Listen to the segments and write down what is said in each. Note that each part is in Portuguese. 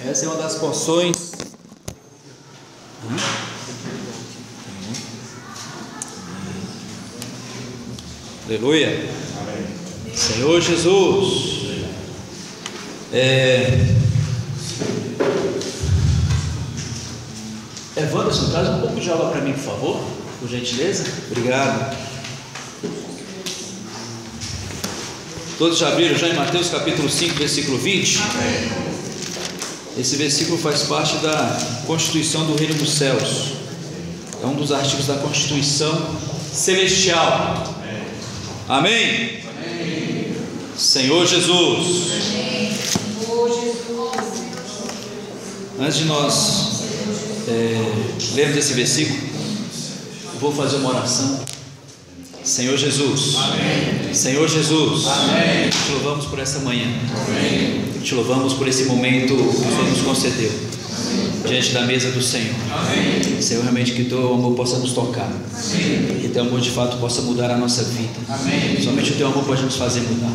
Essa é uma das porções. Aleluia. Amém. Senhor Jesus. Wanderson, traz um pouco de água para mim, por favor, por gentileza. Obrigado. Todos já abriram já em Mateus capítulo 5, versículo 20? Amém. Esse versículo faz parte da constituição do reino dos céus. É um dos artigos da Constituição celestial. Amém? Amém. Senhor Jesus. Amém. Antes de nós lermos esse versículo, vou fazer uma oração. Senhor Jesus. Amém. Senhor Jesus. Amém. Te louvamos por essa manhã. Amém. Te louvamos por esse momento que o Senhor nos concedeu. Amém. Diante da mesa do Senhor. Amém. Senhor, realmente que teu amor possa nos tocar. Amém. Que teu amor de fato possa mudar a nossa vida. Amém. Somente o teu amor pode nos fazer mudar.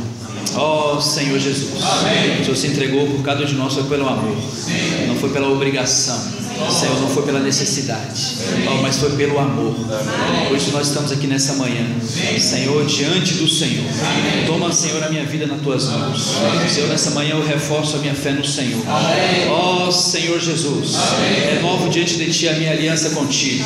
Ó Senhor Jesus. Amém. O Senhor se entregou por cada um de nós, foi pelo amor. Amém. Não foi pela obrigação. Senhor, não foi pela necessidade, mas foi pelo amor. Por isso nós estamos aqui nessa manhã, Senhor, diante do Senhor. Toma, Senhor, a minha vida nas tuas mãos. Senhor, nessa manhã eu reforço a minha fé no Senhor. Ó Senhor Jesus, renovo diante de ti a minha aliança contigo.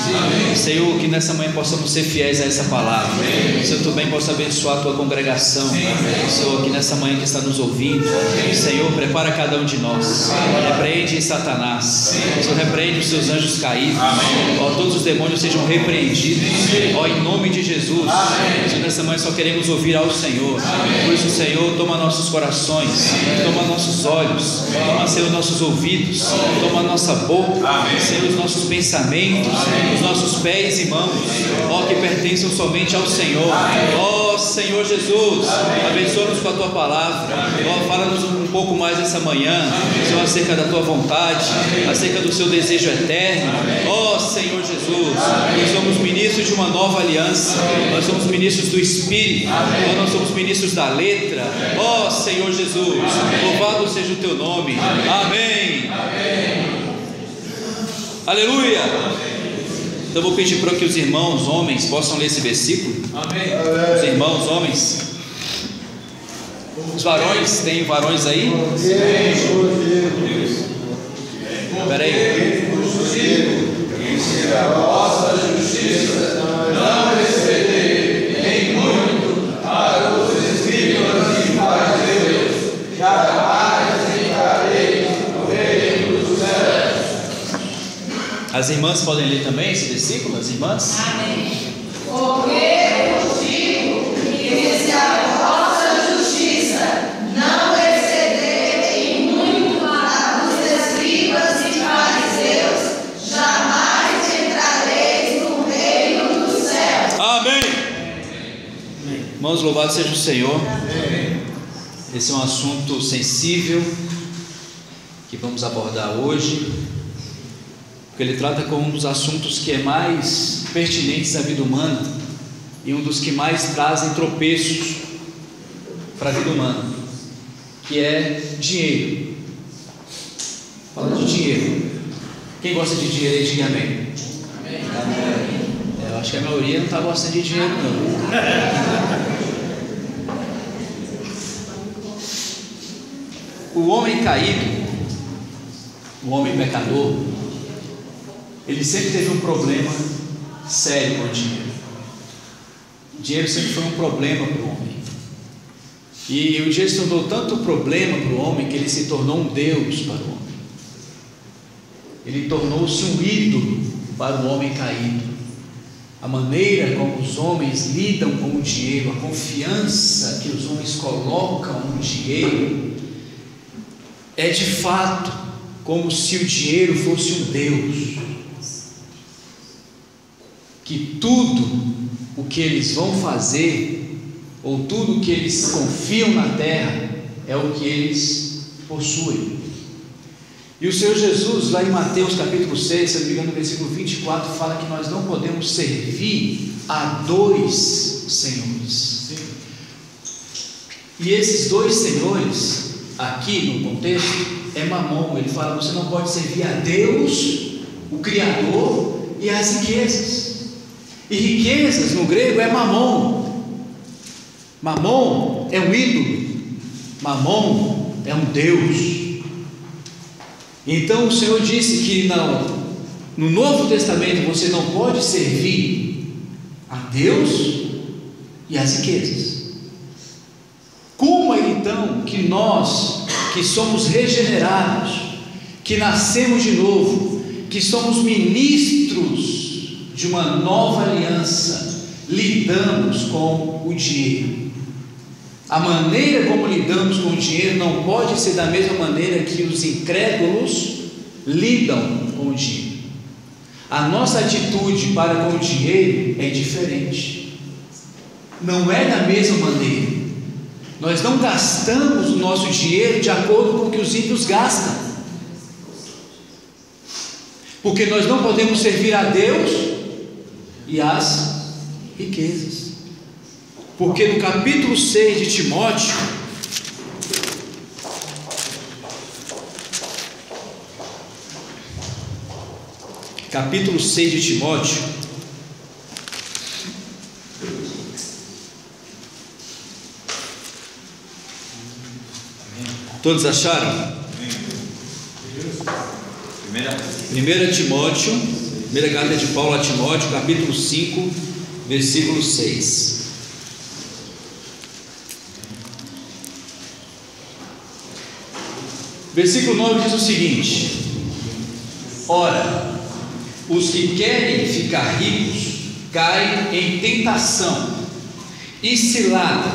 Senhor, que nessa manhã possamos ser fiéis a essa palavra. Senhor, tu bem possa abençoar a tua congregação. Senhor, que nessa manhã que está nos ouvindo, Senhor, prepara cada um de nós. Repreende Satanás. Senhor, repreende os seus anjos caídos. Ó, todos os demônios sejam repreendidos. Ó, em nome de Jesus. Senhor, nessa manhã só queremos ouvir ao Senhor. Por isso, Senhor, toma nossos corações, toma nossos olhos, toma, Senhor, nossos ouvidos, toma nossa boca, Senhor, os nossos pensamentos, os nossos pés e mãos, ó, que pertençam somente ao Senhor. Ó Senhor Jesus, abençoa-nos com a tua palavra. Ó, fala-nos um pouco mais essa manhã, Senhor, acerca da tua vontade, acerca do seu desejo eterno. Ó Senhor Jesus, nós somos ministros de uma nova aliança, nós somos ministros do Espírito, nós somos ministros da letra. Ó Senhor Jesus, louvado seja o teu nome. Amém. Aleluia. Então vou pedir para que os irmãos homens possam ler esse versículo. Amém. Os irmãos homens. Os varões, tem varões aí? Espera aí. A vossa justiça não excedei em muito para os escribas e fariseus, jamais entrarei no reino dos céus. As irmãs podem ler também esse versículo? As irmãs? Amém. Porque eu digo que se a vossa justiça não exceder em muito para os escribas e fariseus, jamais entrareis no reino dos céus. Amém. Irmãos, louvado seja o Senhor. Amém. Esse é um assunto sensível que vamos abordar hoje, porque ele trata com um dos assuntos que é mais pertinentes à vida humana e um dos que mais trazem tropeços para a vida humana, que é dinheiro. Fala de dinheiro. Quem gosta de dinheiro aí, diga amém. Amém. Eu acho que a maioria não está gostando de dinheiro não. O homem caído, o homem pecador, ele sempre teve um problema sério com o dinheiro. O dinheiro sempre foi um problema para o homem. E o dinheiro se tornou tanto problema para o homem que ele se tornou um Deus para o homem. Ele tornou-se um ídolo para o homem caído. A maneira como os homens lidam com o dinheiro, a confiança que os homens colocam no dinheiro, é de fato como se o dinheiro fosse um Deus. Que tudo o que eles vão fazer, ou tudo o que eles confiam na terra, é o que eles possuem. E o Senhor Jesus, lá em Mateus capítulo 6, se não me engano, no versículo 24, fala que nós não podemos servir a dois senhores. E esses dois senhores, aqui no contexto, é mamon. Ele fala: você não pode servir a Deus, o Criador, e as riquezas. E riquezas no grego é mamon. Mamon é um ídolo, mamon é um Deus. Então o Senhor disse que no Novo Testamento você não pode servir a Deus e as riquezas. Como é então que nós, que somos regenerados, que nascemos de novo, que somos ministros de uma nova aliança, lidamos com o dinheiro? A maneira como lidamos com o dinheiro não pode ser da mesma maneira que os incrédulos lidam com o dinheiro. A nossa atitude para com o dinheiro é diferente, não é da mesma maneira. Nós não gastamos o nosso dinheiro de acordo com o que os ímpios gastam, porque nós não podemos servir a Deus e as riquezas. Porque no capítulo 6 de Timóteo, capítulo 6 de Timóteo, todos acharam? 1 Timóteo, 1 carta de Paulo a Timóteo, capítulo 5, versículo 6. Versículo 9 diz o seguinte: ora, os que querem ficar ricos caem em tentação e cilada,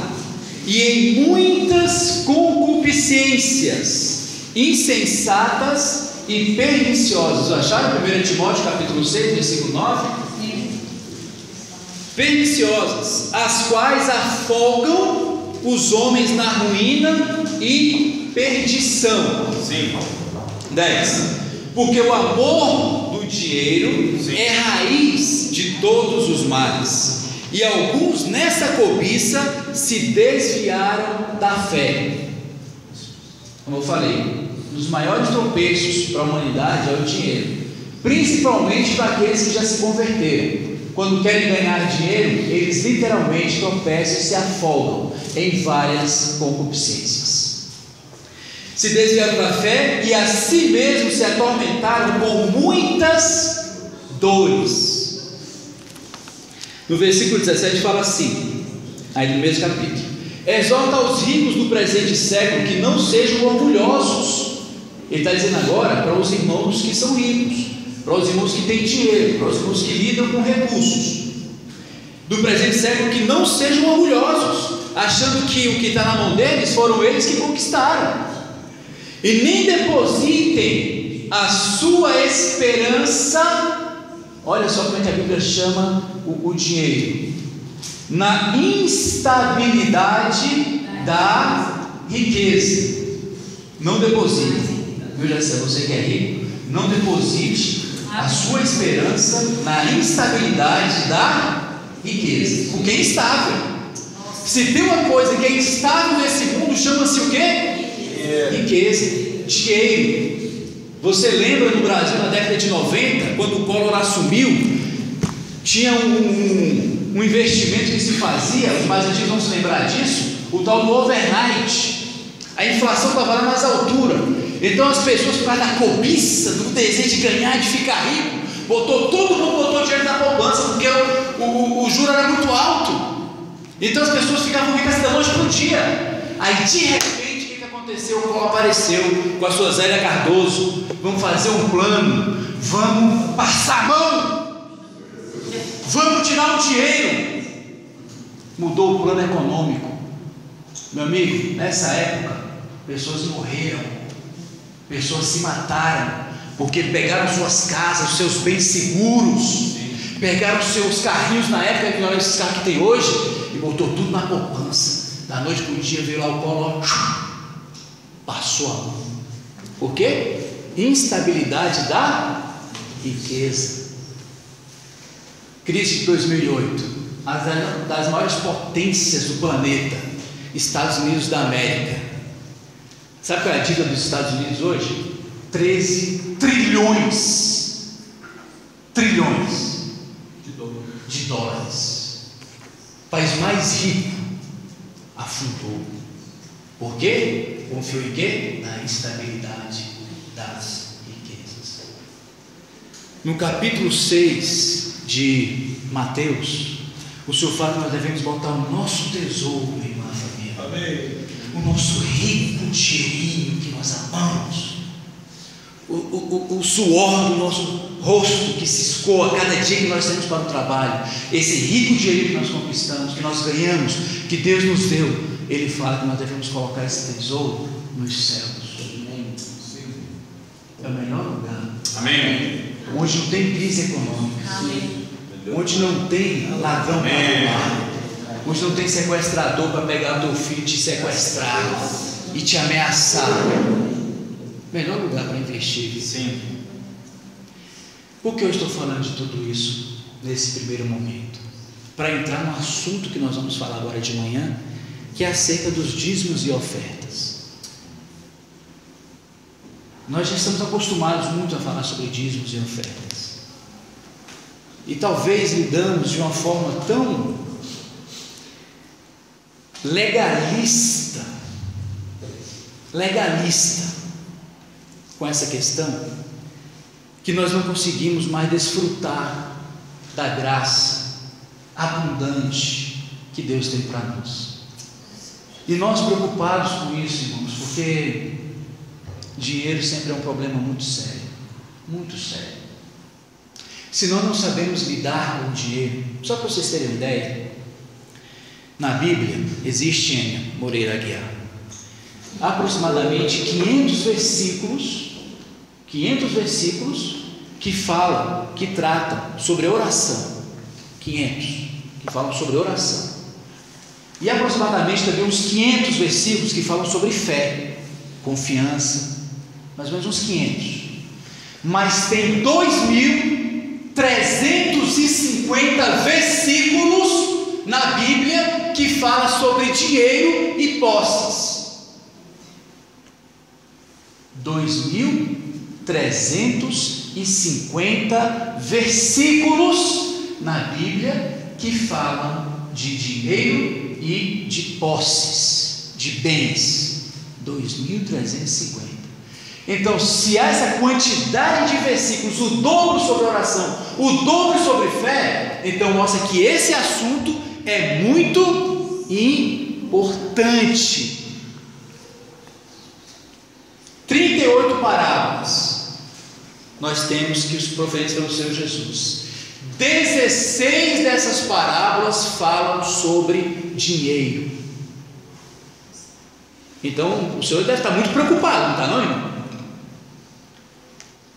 e em muitas concupiscências insensatas e perniciosas. Acharam 1 Timóteo capítulo 6, versículo 9? Sim. Perniciosas, as quais afogam os homens na ruína e perdição. Sim. 10. Porque o amor do dinheiro é raiz de todos os males, e alguns nessa cobiça se desviaram da fé. Como eu falei, um dos maiores tropeços para a humanidade é o dinheiro, principalmente para aqueles que já se converteram. Quando querem ganhar dinheiro, eles literalmente tropeçam e se afogam em várias concupiscências. Se desviaram da fé e a si mesmos se atormentaram com muitas dores. No versículo 17 fala assim, aí no mesmo capítulo: exorta aos ricos do presente século que não sejam orgulhosos. Ele está dizendo agora para os irmãos que são ricos, para os irmãos que têm dinheiro, para os irmãos que lidam com recursos do presente século, que não sejam orgulhosos, achando que o que está na mão deles foram eles que conquistaram. E nem depositem a sua esperança, olha só como é que a Bíblia chama o dinheiro, na instabilidade da riqueza. Não deposite, viu, Jacé, você que é rico, não deposite a sua esperança na instabilidade da riqueza, porque é instável. Se tem uma coisa que é instável nesse mundo, chama-se o quê? Riqueza, dinheiro. Você lembra no Brasil na década de 90, quando o Collor assumiu, tinha um investimento que se fazia, os mais antigos vão se lembrar disso, o tal do overnight. A inflação estava lá nas alturas, então as pessoas, por causa da cobiça, do desejo de ganhar, de ficar rico, todo mundo botou dinheiro na poupança, porque o juro era muito alto. Então as pessoas ficavam ricas da noite para o dia. Aí de repente, o Collor apareceu com a sua Zélia Cardoso: vamos fazer um plano, vamos passar a mão, vamos tirar o dinheiro. Mudou o plano econômico, meu amigo. Nessa época, pessoas morreram, pessoas se mataram, porque pegaram suas casas, os seus bens seguros, pegaram os seus carrinhos na época, que não é esses carros que tem hoje, e botou tudo na poupança. Da noite para o dia veio lá o Collor, passou a mão. Por quê? Instabilidade da riqueza. Crise de 2008, das maiores potências do planeta, Estados Unidos da América, Sabe qual é a dívida dos Estados Unidos hoje? 13 trilhões de dólares. O país mais rico afundou. Por quê? Confiou em quê? Na instabilidade das riquezas. No capítulo 6 de Mateus, o Senhor fala que nós devemos botar o nosso tesouro em uma família. Amém. O nosso rico dinheirinho que nós amamos, o suor do nosso rosto que se escoa a cada dia que nós saímos para o trabalho, esse rico dinheiro que nós conquistamos, que nós ganhamos, que Deus nos deu, Ele fala que nós devemos colocar esse tesouro nos céus. É o melhor lugar. Amém. Onde não tem crise econômica. Amém. Onde não tem ladrão para roubar, onde não tem sequestrador para pegar o teu filho e te sequestrar e te ameaçar. Melhor lugar para investir. Sim. Por que eu estou falando de tudo isso nesse primeiro momento? Para entrar no assunto que nós vamos falar agora de manhã, que é acerca dos dízimos e ofertas. Nós já estamos acostumados muito a falar sobre dízimos e ofertas, e talvez lidamos de uma forma tão legalista com essa questão, que nós não conseguimos mais desfrutar da graça abundante que Deus tem para nós. E nós preocupados com isso, irmãos, porque dinheiro sempre é um problema muito sério, muito sério. Se nós não sabemos lidar com o dinheiro, só para vocês terem uma ideia, na Bíblia existe, Enia Moreira Aguiar, aproximadamente 500 versículos que falam, que tratam sobre oração. 500 que falam sobre oração. E aproximadamente também uns 500 versículos que falam sobre fé, confiança, mais ou menos uns 500. Mas tem 2.350 versículos na Bíblia que fala sobre dinheiro e posses. 2.350 versículos na Bíblia que falam de dinheiro e de posses, de bens. 2.350. Então, se há essa quantidade de versículos, o dobro sobre oração, o dobro sobre fé, então mostra que esse assunto é muito importante. 38 parábolas nós temos que os proferidas pelo Senhor Jesus. 16 dessas parábolas falam sobre dinheiro. Então o Senhor deve estar muito preocupado, não está não, irmão?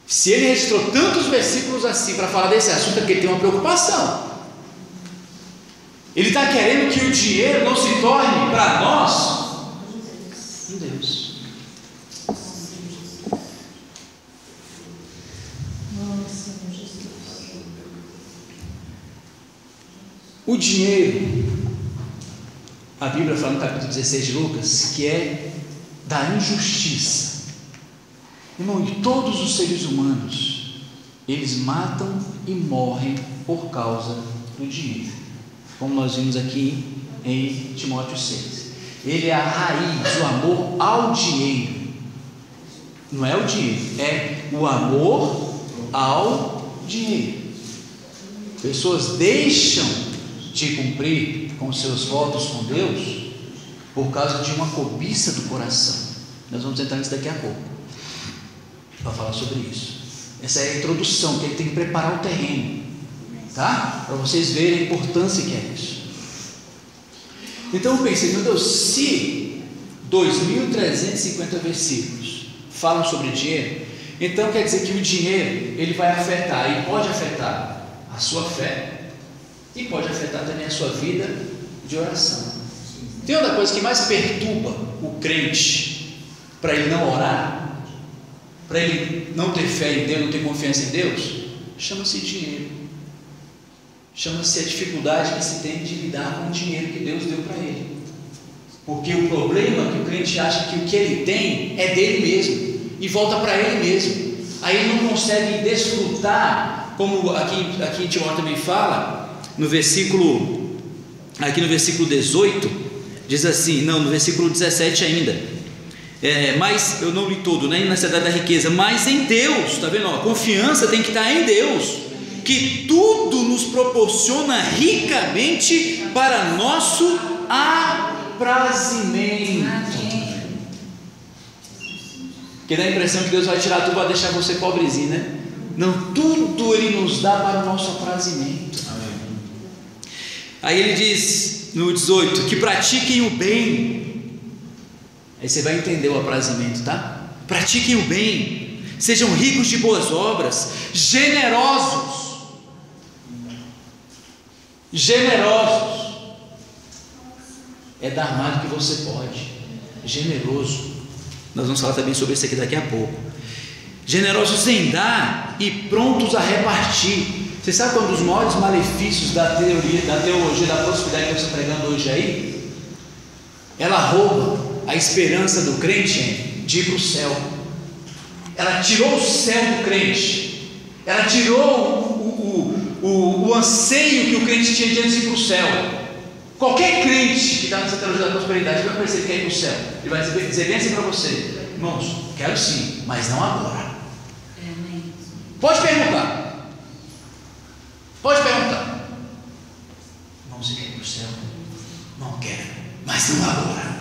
Se ele registrou tantos versículos assim para falar desse assunto, é porque ele tem uma preocupação. Ele está querendo que o dinheiro não se torne para nós um Deus. O dinheiro, a Bíblia fala no capítulo 16 de Lucas, que é da injustiça. Irmão, e todos os seres humanos, eles matam e morrem por causa do dinheiro, como nós vimos aqui em Timóteo 6. Ele é a raiz, o amor ao dinheiro. Não é o dinheiro, é o amor ao dinheiro. Pessoas deixam de cumprir com seus votos com Deus por causa de uma cobiça do coração. Nós vamos entrar nisso daqui a pouco para falar sobre isso. Essa é a introdução, que ele tem que preparar o terreno, tá? Para vocês verem a importância que é isso. Então eu pensei, meu Deus, se 2.350 versículos falam sobre dinheiro, então quer dizer que o dinheiro ele vai afetar, e pode afetar a sua fé, e pode afetar também a sua vida de oração. Tem outra coisa que mais perturba o crente para ele não orar, para ele não ter fé em Deus, não ter confiança em Deus? Chama-se dinheiro. Chama-se a dificuldade que se tem de lidar com o dinheiro que Deus deu para ele. porque o problema é que o crente acha que o que ele tem é dele mesmo e volta para ele mesmo. Aí ele não consegue desfrutar, como aqui em Timóteo também fala, aqui no versículo 18, diz assim, não, no versículo 17 ainda, mas eu não li todo, né, na cidade da riqueza, mas em Deus, está vendo? A confiança tem que estar em Deus, que tudo nos proporciona ricamente para nosso aprazimento. Que dá a impressão que Deus vai tirar tudo, vai deixar você pobrezinho, né? Não, tudo Ele nos dá para o nosso aprazimento. Aí ele diz no 18: que pratiquem o bem. Aí você vai entender o aprazimento, tá? Pratiquem o bem, sejam ricos de boas obras, generosos. É dar mais do que você pode. Generoso. Nós vamos falar também sobre isso aqui daqui a pouco. Generosos em dar e prontos a repartir. Você sabe qual é um dos maiores malefícios da teologia da prosperidade que eu estou pregando hoje aí? Ela rouba a esperança do crente de ir para o céu. Ela tirou o céu do crente. Ela tirou o anseio que o crente tinha de ir para o céu. Qualquer crente que está nessa teologia da prosperidade vai parecer que quer ir para o céu. Ele vai dizer bem assim para você: irmãos, quero sim, mas não agora. Pode perguntar. Irmão, você quer ir para o céu? Não quero, mas não agora.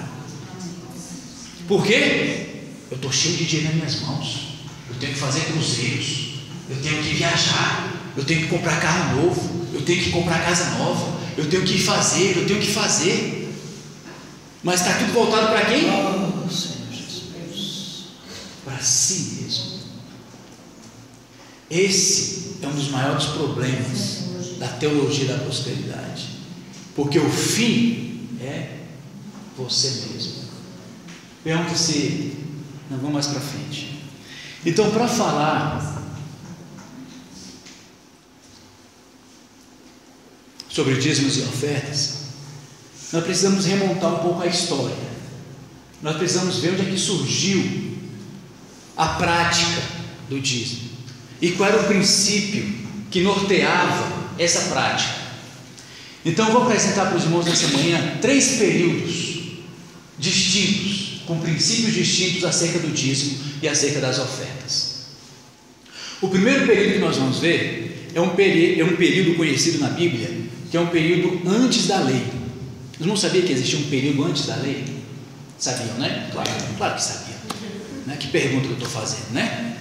Por quê? Eu estou cheio de dinheiro nas minhas mãos. Eu tenho que fazer cruzeiros. Eu tenho que viajar. Eu tenho que comprar carro novo. Eu tenho que comprar casa nova. Eu tenho que fazer. Mas está tudo voltado para quem? Para si mesmo. Esse é um dos maiores problemas da teologia da prosperidade, porque o fim é você mesmo. Pergunta se não vamos mais para frente. Então, para falar sobre dízimos e ofertas, nós precisamos remontar um pouco a história. Nós precisamos ver onde é que surgiu a prática do dízimo e qual era o princípio que norteava essa prática. Então eu vou apresentar para os irmãos nessa manhã 3 períodos distintos, com princípios distintos acerca do dízimo e acerca das ofertas. O primeiro período que nós vamos ver é um período conhecido na Bíblia, que é um período antes da lei. Vocês não sabiam que existia um período antes da lei? Sabiam, né? Claro que sabiam, né? Que pergunta que eu estou fazendo, né?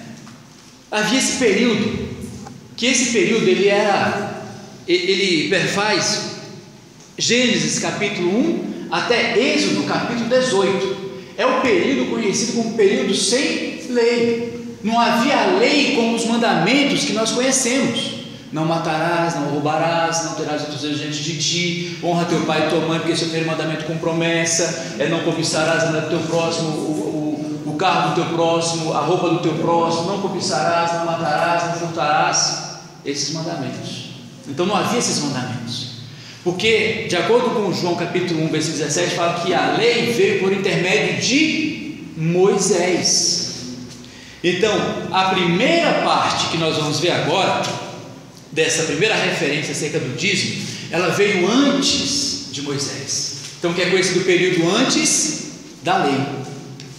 Havia esse período, que esse período ele perfaz Gênesis capítulo 1 até Êxodo capítulo 18. É o período conhecido como período sem lei. Não havia lei como os mandamentos que nós conhecemos. Não matarás, não roubarás, não terás outros deuses diante de ti, honra teu pai e tua mãe, porque esse é o primeiro mandamento com promessa, não cobiçarás a mulher do teu próximo, o carro do teu próximo, a roupa do teu próximo, não cobiçarás, não matarás, não furtarás. Esses mandamentos. Então não havia esses mandamentos, porque de acordo com João capítulo 1 versículo 17 fala que a lei veio por intermédio de Moisés. Então a primeira parte que nós vamos ver agora, dessa primeira referência acerca do dízimo, ela veio antes de Moisés. Então que é conhecido o período antes da lei,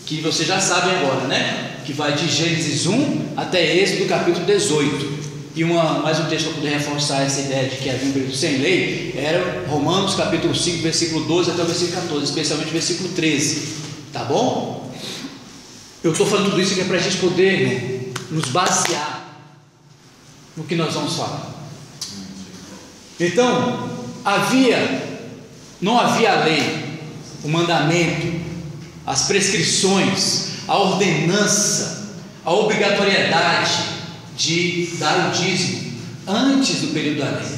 que vocês já sabem agora, né? Que vai de Gênesis 1 até Êxodo capítulo 18. E mais um texto para poder reforçar essa ideia de que havia um período sem lei era Romanos capítulo 5 versículo 12 até o versículo 14, especialmente o versículo 13. Tá bom? Eu estou falando tudo isso que é para a gente poder nos basear no que nós vamos falar. Então não havia a lei, o mandamento, as prescrições, a ordenança, a obrigatoriedade de dar o dízimo antes do período da lei.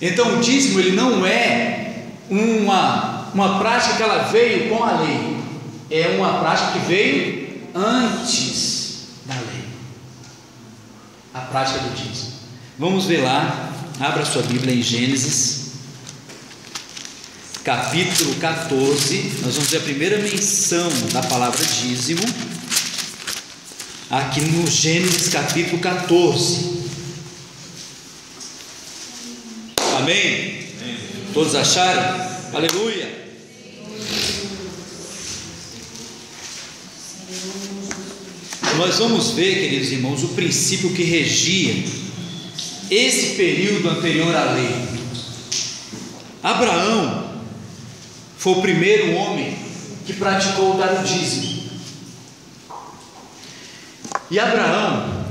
Então o dízimo ele não é uma prática que ela veio com a lei, é uma prática que veio antes da lei. A prática do dízimo. Vamos ver lá, abra sua Bíblia em Gênesis capítulo 14, nós vamos ver a primeira menção da palavra dízimo, aqui no Gênesis capítulo 14. Amém? Todos acharam? Aleluia! Nós vamos ver, queridos irmãos, o princípio que regia esse período anterior à lei. Abraão foi o primeiro homem que praticou dar o dízimo. E Abraão,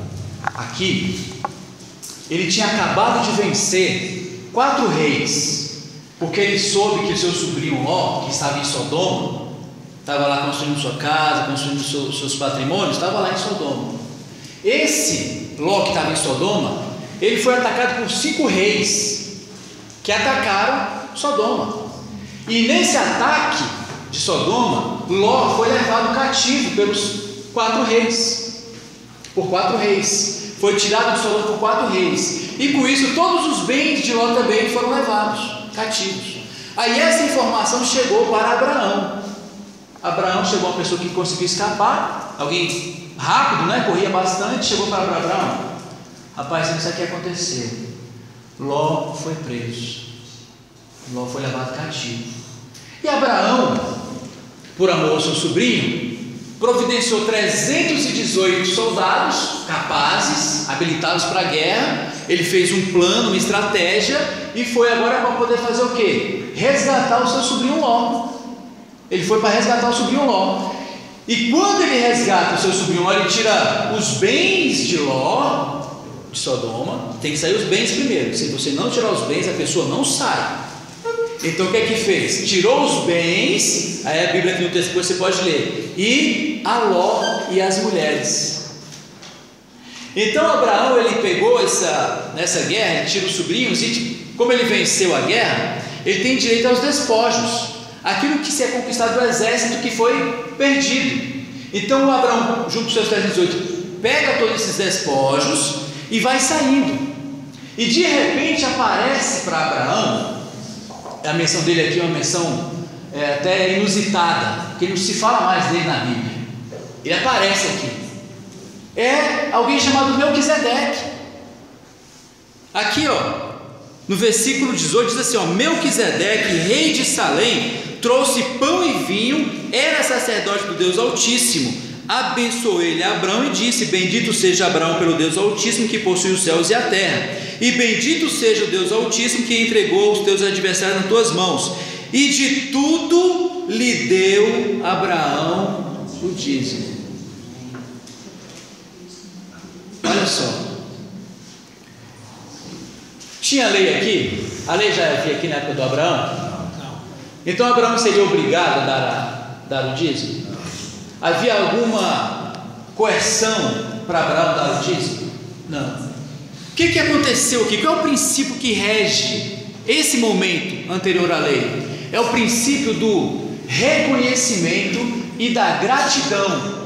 aqui, ele tinha acabado de vencer 4 reis, porque ele soube que o seu sobrinho Ló, que estava em Sodoma, estava lá construindo sua casa, construindo seus patrimônios, estava lá em Sodoma. Esse Ló que estava em Sodoma, ele foi atacado por 5 reis, que atacaram Sodoma. E nesse ataque de Sodoma, Ló foi levado cativo pelos 4 reis, por 4 reis, foi tirado de Sodoma por 4 reis, e com isso todos os bens de Ló também foram levados cativos. Aí essa informação chegou para Abraão. Abraão chegou uma pessoa que conseguiu escapar, alguém rápido, né? Corria bastante, chegou para Abraão: rapaz, isso aqui aconteceu, Ló foi preso, Ló foi levado cativo. E Abraão, por amor ao seu sobrinho, providenciou 318 soldados capazes, habilitados para a guerra. Ele fez um plano, uma estratégia, e foi agora para poder fazer o quê? Resgatar o seu sobrinho Ló. Ele foi para resgatar o sobrinho Ló. E quando ele resgata o seu sobrinho Ló, ele tira os bens de Ló, de Sodoma. Tem que sair os bens primeiro. Se você não tirar os bens, a pessoa não sai. Então o que é que fez? Tirou os bens. Aí a Bíblia aqui no texto depois você pode ler. E a Ló e as mulheres. Então Abraão, ele pegou nessa guerra, ele tira os sobrinhos, e como ele venceu a guerra, ele tem direito aos despojos, aquilo que se é conquistado do exército que foi perdido. Então o Abraão, junto com seus 318, pega todos esses despojos e vai saindo. E de repente aparece para Abraão, a menção dele aqui é uma menção até inusitada, porque não se fala mais dele na Bíblia. Ele aparece aqui. É alguém chamado Melquisedeque. Aqui, no versículo 18 diz assim: Melquisedeque, rei de Salém, trouxe pão e vinho, era sacerdote do Deus Altíssimo. Abençoou ele a Abraão e disse: bendito seja Abraão pelo Deus Altíssimo, que possui os céus e a terra, e bendito seja o Deus Altíssimo, que entregou os teus adversários nas tuas mãos, e de tudo lhe deu Abraão o dízimo. Olha só, tinha lei aqui? A lei já havia aqui na época do Abraão? Então Abraão seria obrigado a dar o dízimo? Havia alguma coerção para Abraão dar o dízimo? Não. O que aconteceu aqui? Qual é o princípio que rege esse momento anterior à lei? É o princípio do reconhecimento e da gratidão.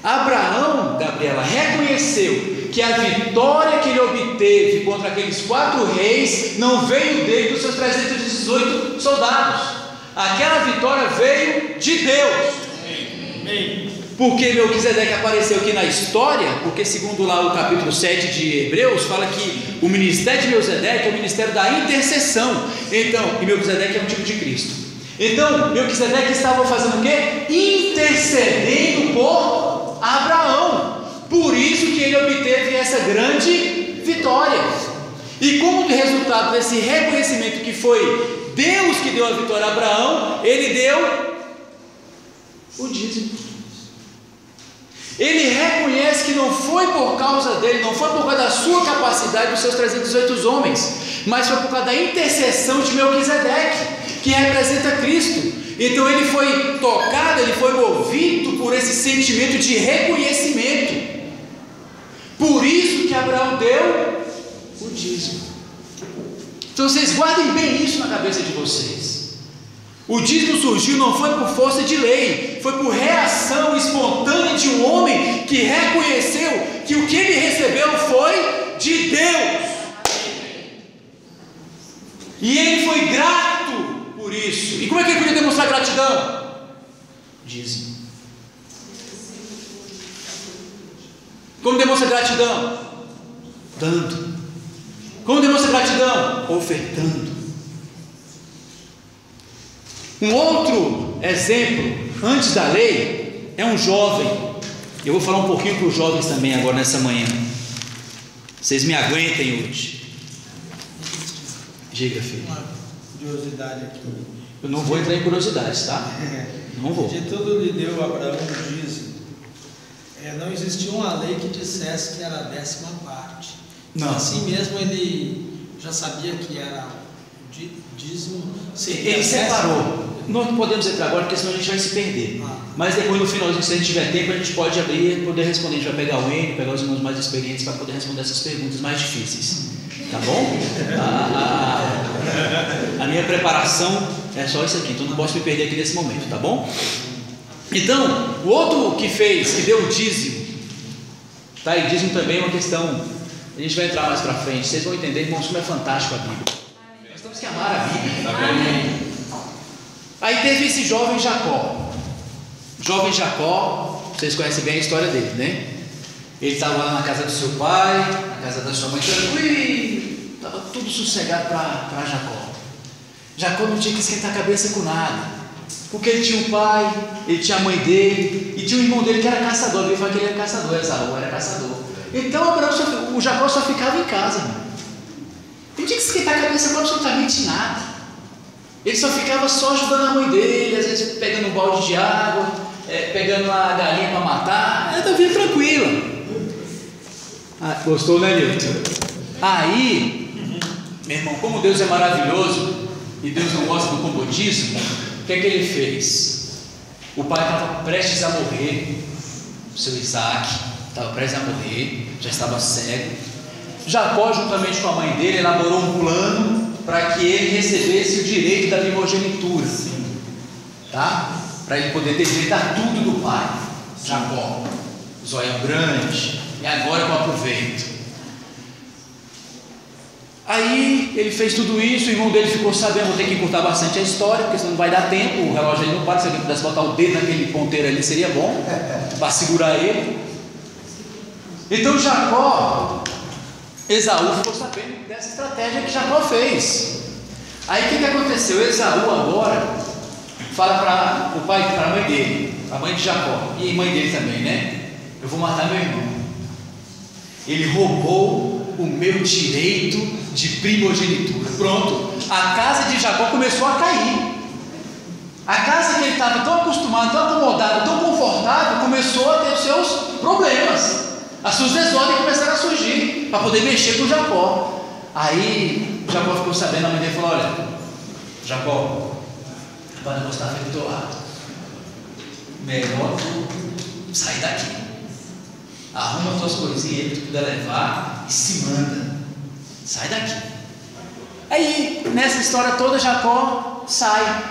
Abraão, Gabriela, reconheceu que a vitória que ele obteve contra aqueles 4 reis não veio dele, dos seus 318 soldados. Aquela vitória veio de Deus. Porque Melquisedeque apareceu aqui na história, porque segundo lá o capítulo 7 de Hebreus, fala que o ministério de Melquisedeque é o ministério da intercessão. Então, e Melquisedeque é um tipo de Cristo. Então, Melquisedeque estava fazendo o quê? Intercedendo por Abraão. Por isso que ele obteve essa grande vitória. E como resultado desse reconhecimento que foi Deus que deu a vitória a Abraão, ele deu o dízimo. Ele reconhece que não foi por causa dele, não foi por causa da sua capacidade, dos seus 318 homens, mas foi por causa da intercessão de Melquisedeque, que representa Cristo. Então ele foi tocado, ele foi movido por esse sentimento de reconhecimento. Por isso que Abraão deu o dízimo. Então vocês guardem bem isso na cabeça de vocês. O dízimo surgiu não foi por força de lei, foi por reação espontânea de um homem que reconheceu que o que ele recebeu foi de Deus. E ele foi grato por por isso. E como é que ele podia demonstrar gratidão? Dízimo. Como demonstra gratidão? Dando. Como demonstra gratidão? Ofertando. Um outro exemplo, antes da lei, é um jovem. Eu vou falar um pouquinho para os jovens também agora nessa manhã. Vocês me aguentem hoje. Diga, filho. Uma curiosidade aqui. Eu não vou entrar em curiosidades, tá? Não vou. De tudo lhe deu Abraão o dízimo. Não existia uma lei que dissesse que era a 10ª parte. Não. Assim mesmo ele já sabia que era dízimo. Ele separou. Não podemos entrar agora, porque senão a gente vai se perder. Mas depois, no finalzinho, se a gente tiver tempo, a gente pode abrir e poder responder. A gente vai pegar o Enio, pegar os irmãos mais experientes para poder responder essas perguntas mais difíceis. Tá bom? A minha preparação é só isso aqui, então não posso me perder aqui nesse momento, tá bom? Então, o outro que fez, que deu o dízimo, tá? E dízimo também é uma questão, a gente vai entrar mais para frente, vocês vão entender, irmãos, como é fantástico a Bíblia. Nós temos que amar a Bíblia. Amém. Aí teve esse jovem Jacó. Jovem Jacó, vocês conhecem bem a história dele, né? Ele estava lá na casa do seu pai, na casa da sua mãe, estava tudo sossegado para Jacó. Jacó não tinha que esquentar a cabeça com nada, porque ele tinha um pai, ele tinha a mãe dele, e tinha um irmão dele que era caçador. Ele falou que ele era caçador, Esaú era caçador. Então o Jacó só ficava em casa, irmão. Ele não tinha que esquentar a cabeça com absolutamente nada. Ele só ficava só ajudando a mãe dele, às vezes pegando um balde de água, pegando a galinha para matar. Era da vida tranquila. Gostou, né, Nilton? Aí, meu irmão, como Deus é maravilhoso e Deus não gosta do comodismo, o que é que ele fez? O pai estava prestes a morrer, o seu Isaac estava prestes a morrer, já estava cego. Jacó, juntamente com a mãe dele, elaborou um plano para que ele recebesse o direito da primogenitura, tá? Para ele poder ter direito a tudo do pai. Jacó, zóio grande. E agora eu aproveito. Aí ele fez tudo isso, o irmão dele ficou sabendo. Vou ter que encurtar bastante a história, porque senão não vai dar tempo. O relógio ali não para. Se alguém pudesse botar o dedo naquele ponteiro ali, seria bom para segurar ele. Então Jacó, Esaú ficou sabendo dessa estratégia que Jacó fez. Aí o que aconteceu? Esaú agora fala para o pai, para a mãe dele, a mãe de Jacó, e a mãe dele também, né? Eu vou matar meu irmão. Ele roubou o meu direito de primogenitura. Pronto, a casa de Jacó começou a cair. A casa que ele estava tão acostumado, tão acomodado, tão confortável, começou a ter os seus problemas. As suas desordens começaram a surgir para poder mexer com Jacó. Aí Jacó ficou sabendo, a mãe dele falou: olha, Jacó, vai gostar do teu lado. Melhor tu sair daqui. Arruma as tuas coisinhas aí que tu puder levar e se manda. Sai daqui. Aí, nessa história toda, Jacó sai.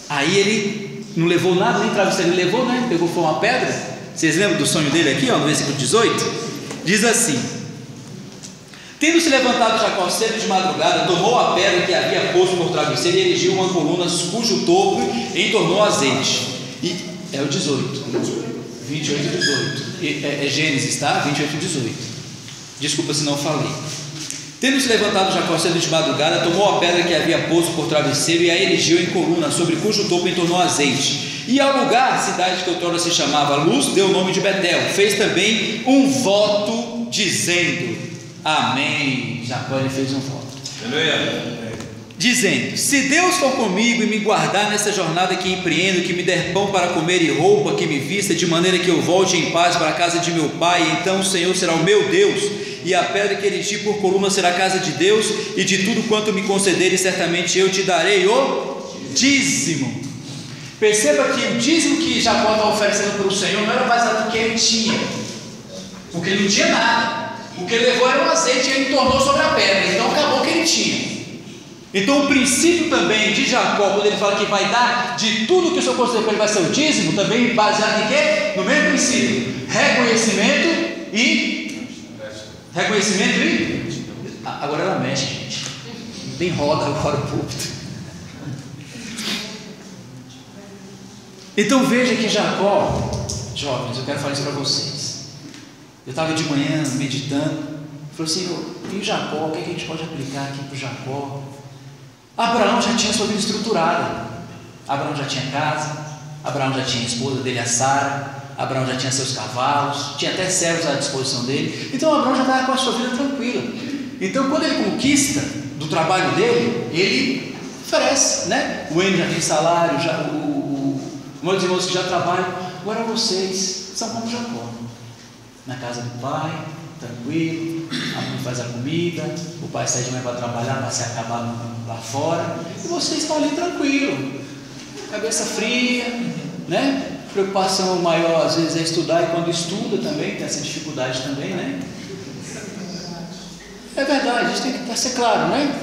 Aí ele não levou nada, nem travesseiro ele levou, né? Pegou foi uma pedra. Vocês lembram do sonho dele aqui, ó, no versículo 18? Diz assim: tendo se levantado Jacó cedo de madrugada, tomou a pedra que havia posto por travesseiro e erigiu uma coluna cujo topo entornou azeite. E é o 18. 28 e 18. É Gênesis, tá? 28 e 18. Desculpa se não falei. Tendo se levantado Jacó cedo de madrugada, tomou a pedra que havia posto por travesseiro e a erigiu em coluna, sobre cujo topo entornou azeite. E ao lugar, a cidade que outrora se chamava Luz, deu o nome de Betel. Fez também um voto dizendo: amém. Jacó ele fez um voto. Aleluia. Dizendo: se Deus for comigo e me guardar nessa jornada que empreendo, que me der pão para comer e roupa que me vista, de maneira que eu volte em paz para a casa de meu pai, então o Senhor será o meu Deus, e a pedra que erigi por coluna será a casa de Deus, e de tudo quanto me concederes, certamente eu te darei o dízimo. Perceba que o dízimo que Jacó está oferecendo para o Senhor não era baseado no que ele tinha, porque ele não tinha nada. O que ele levou era um azeite e ele tornou sobre a pedra, então acabou o que ele tinha. Então o princípio também de Jacó, quando ele fala que vai dar de tudo que o Senhor concedeu para ele, vai ser o dízimo, também baseado em quê? No mesmo princípio: reconhecimento e agora ela mexe, gente, bem roda agora o púlpito. Então veja que Jacó, jovens, eu quero falar isso para vocês. Eu estava de manhã meditando, falei assim, e Jacó, o que a gente pode aplicar aqui para o Jacó? Abraão já tinha sua vida estruturada. Abraão já tinha casa, Abraão já tinha a esposa dele, a Sara, Abraão já tinha seus cavalos, tinha até servos à disposição dele. Então Abraão já estava com a sua vida tranquila. Então quando ele conquista do trabalho dele, ele oferece, né? O Enio já tem salário, já, meus irmãos que já trabalham. Agora vocês são como Jacó, na casa do pai, tranquilo, a mãe faz a comida, o pai sai de manhã para trabalhar, para se acabar lá fora, e vocês estão ali tranquilo, cabeça fria, né? Preocupação maior às vezes é estudar, e quando estuda também tem essa dificuldade também, né? É verdade, isso tem que ser claro, né?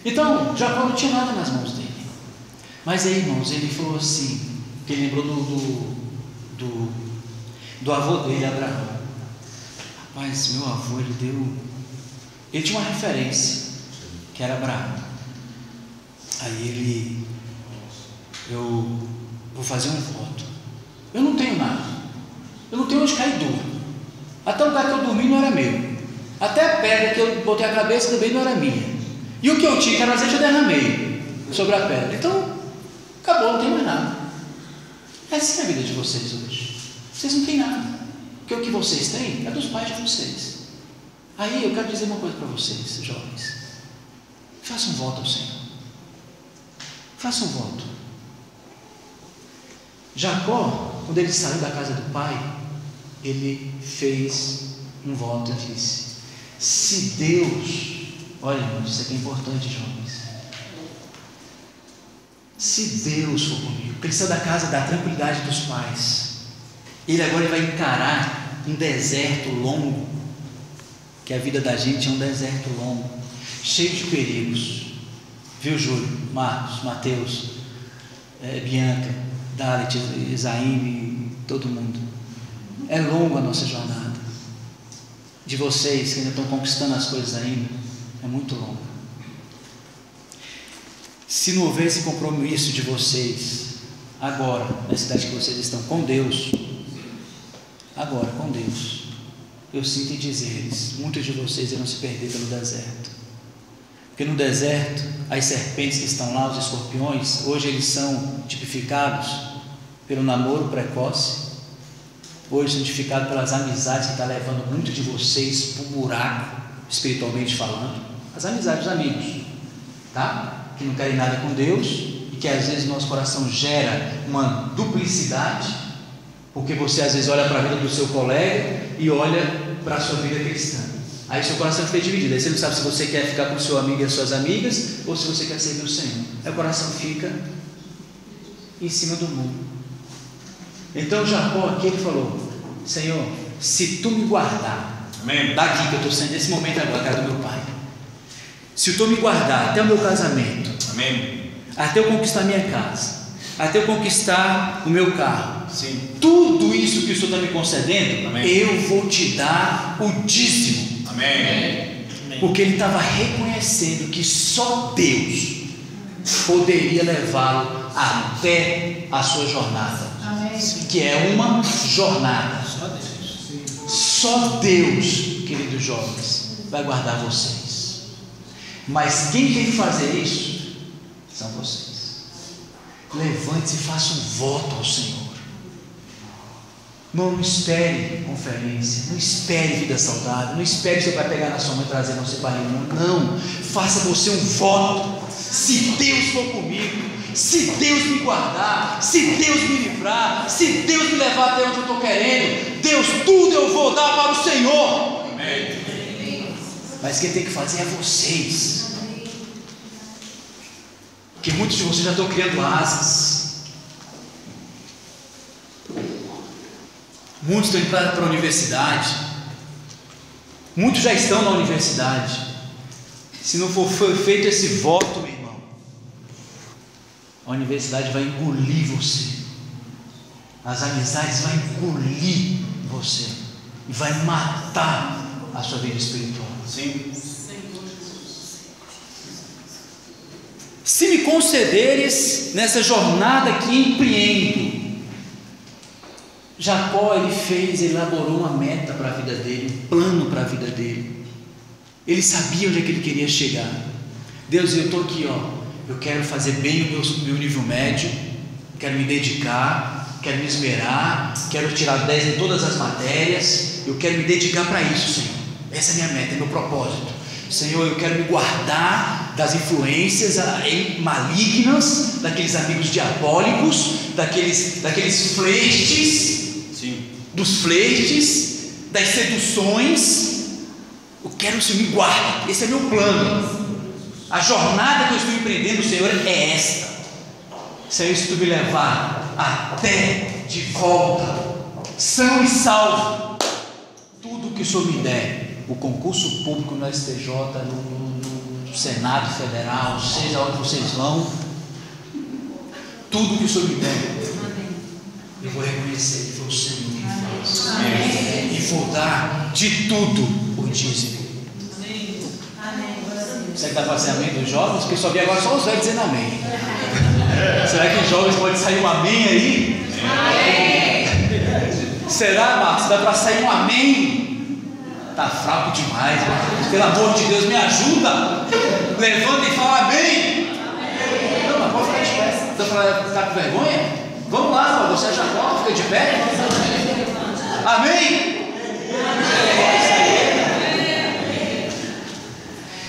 Então Jacó não tinha nada nas mãos dele, mas aí, irmãos, ele falou assim, que ele lembrou do avô dele, Abraão. Rapaz, meu avô, ele tinha uma referência, que era Abraão. Aí eu vou fazer um voto. Eu não tenho nada, eu não tenho onde cair duro. Até o lugar que eu dormi não era meu, até a pedra que eu botei a cabeça também não era minha, e o que eu tinha, que era azeite, eu derramei sobre a pedra. Então acabou, não tem mais nada. É assim a vida de vocês hoje. Vocês não têm nada, porque o que vocês têm é dos pais de vocês. Aí eu quero dizer uma coisa para vocês, jovens: façam um voto ao Senhor. Façam um voto. Jacó, quando ele saiu da casa do pai, ele fez um voto e disse: se Deus, olha, irmãos, isso aqui é importante, jovens. Se Deus for comigo, porque ele saiu da casa da tranquilidade dos pais, ele agora vai encarar um deserto longo, que a vida da gente é um deserto longo, cheio de perigos, viu, Júlio, Marcos, Mateus, Bianca, Dalit, Isaíne, todo mundo. É longa a nossa jornada. De vocês que ainda estão conquistando as coisas ainda, é muito longa. Se não houver esse compromisso de vocês, agora, na cidade que vocês estão, com Deus, agora, com Deus, eu sinto em dizer-lhes, muitos de vocês irão se perder pelo deserto, porque no deserto, as serpentes que estão lá, os escorpiões, hoje eles são tipificados pelo namoro precoce, hoje são tipificados pelas amizades que estão levando muito de vocês para o buraco, espiritualmente falando, as amizades, os amigos, tá? Que não querem nada com Deus, e que às vezes no nosso coração gera uma duplicidade, porque você às vezes olha para a vida do seu colega e olha para a sua vida cristã, aí seu coração fica dividido, aí você não sabe se você quer ficar com o seu amigo e as suas amigas, ou se você quer servir o Senhor, aí o coração fica em cima do mundo. Então Jacó aqui, ele falou: Senhor, se tu me guardar, amém, daqui que eu estou saindo desse momento agora, casa do meu pai, se tu me guardar até o meu casamento, amém, até eu conquistar minha casa, até eu conquistar o meu carro, sim, tudo isso que o Senhor está me concedendo, amém, eu vou te dar o dízimo, amém, porque ele estava reconhecendo que só Deus poderia levá-lo até a sua jornada, amém, que é uma jornada. Só Deus, queridos jovens, vai guardar vocês. Mas quem tem que fazer isso são vocês. Levante-se e faça um voto ao Senhor. Não espere conferência, não espere vida saudável, não espere que você vai pegar na sua mãe e trazer você para reunião. Não, faça você um voto. Se Deus for comigo, se Deus me guardar, se Deus me livrar, se Deus me levar até onde eu estou querendo, Deus, tudo eu vou dar para o Senhor. Amém. Mas quem tem que fazer é vocês, porque muitos de vocês já estão criando asas, muitos estão indo para a universidade, muitos já estão na universidade. Se não for feito esse voto, meu irmão, a universidade vai engolir você, as amizades vão engolir você e vai matar a sua vida espiritual. Sim. se me concederes nessa jornada que empreendo. Jacó, ele elaborou uma meta para a vida dele, um plano para a vida dele. Ele sabia onde é que ele queria chegar. Deus, eu estou aqui, eu quero fazer bem o meu nível médio, quero me dedicar, quero me esmerar, quero tirar 10 em todas as matérias, eu quero me dedicar para isso, Senhor. Essa é a minha meta, é meu propósito. Senhor, eu quero me guardar das influências malignas, daqueles amigos diabólicos, daqueles flertes, dos flertes, das seduções. Eu quero que o Senhor me guarde. Esse é meu plano. A jornada que eu estou empreendendo, Senhor, é esta. Senhor, se tu me levar até de volta, são e salvo, tudo que o Senhor me der, o concurso público no STJ, no Senado Federal, seja onde vocês vão, tudo que o Senhor me der, eu vou reconhecer que foi o Senhor que fez, e vou dar de tudo o dízimo. Você que está fazendo amém dos jovens? Porque só vi agora só os velhos dizendo amém. Será que os jovens pode sair um amém aí? Amém. Será, Marcos? Dá para sair um amém? Está fraco demais. Pelo amor de Deus, me ajuda. Levanta e fala amém. Não, mas pode ficar de pé. Dá para ficar com vergonha? Vamos lá, você é Jacó, fica de pé. Amém.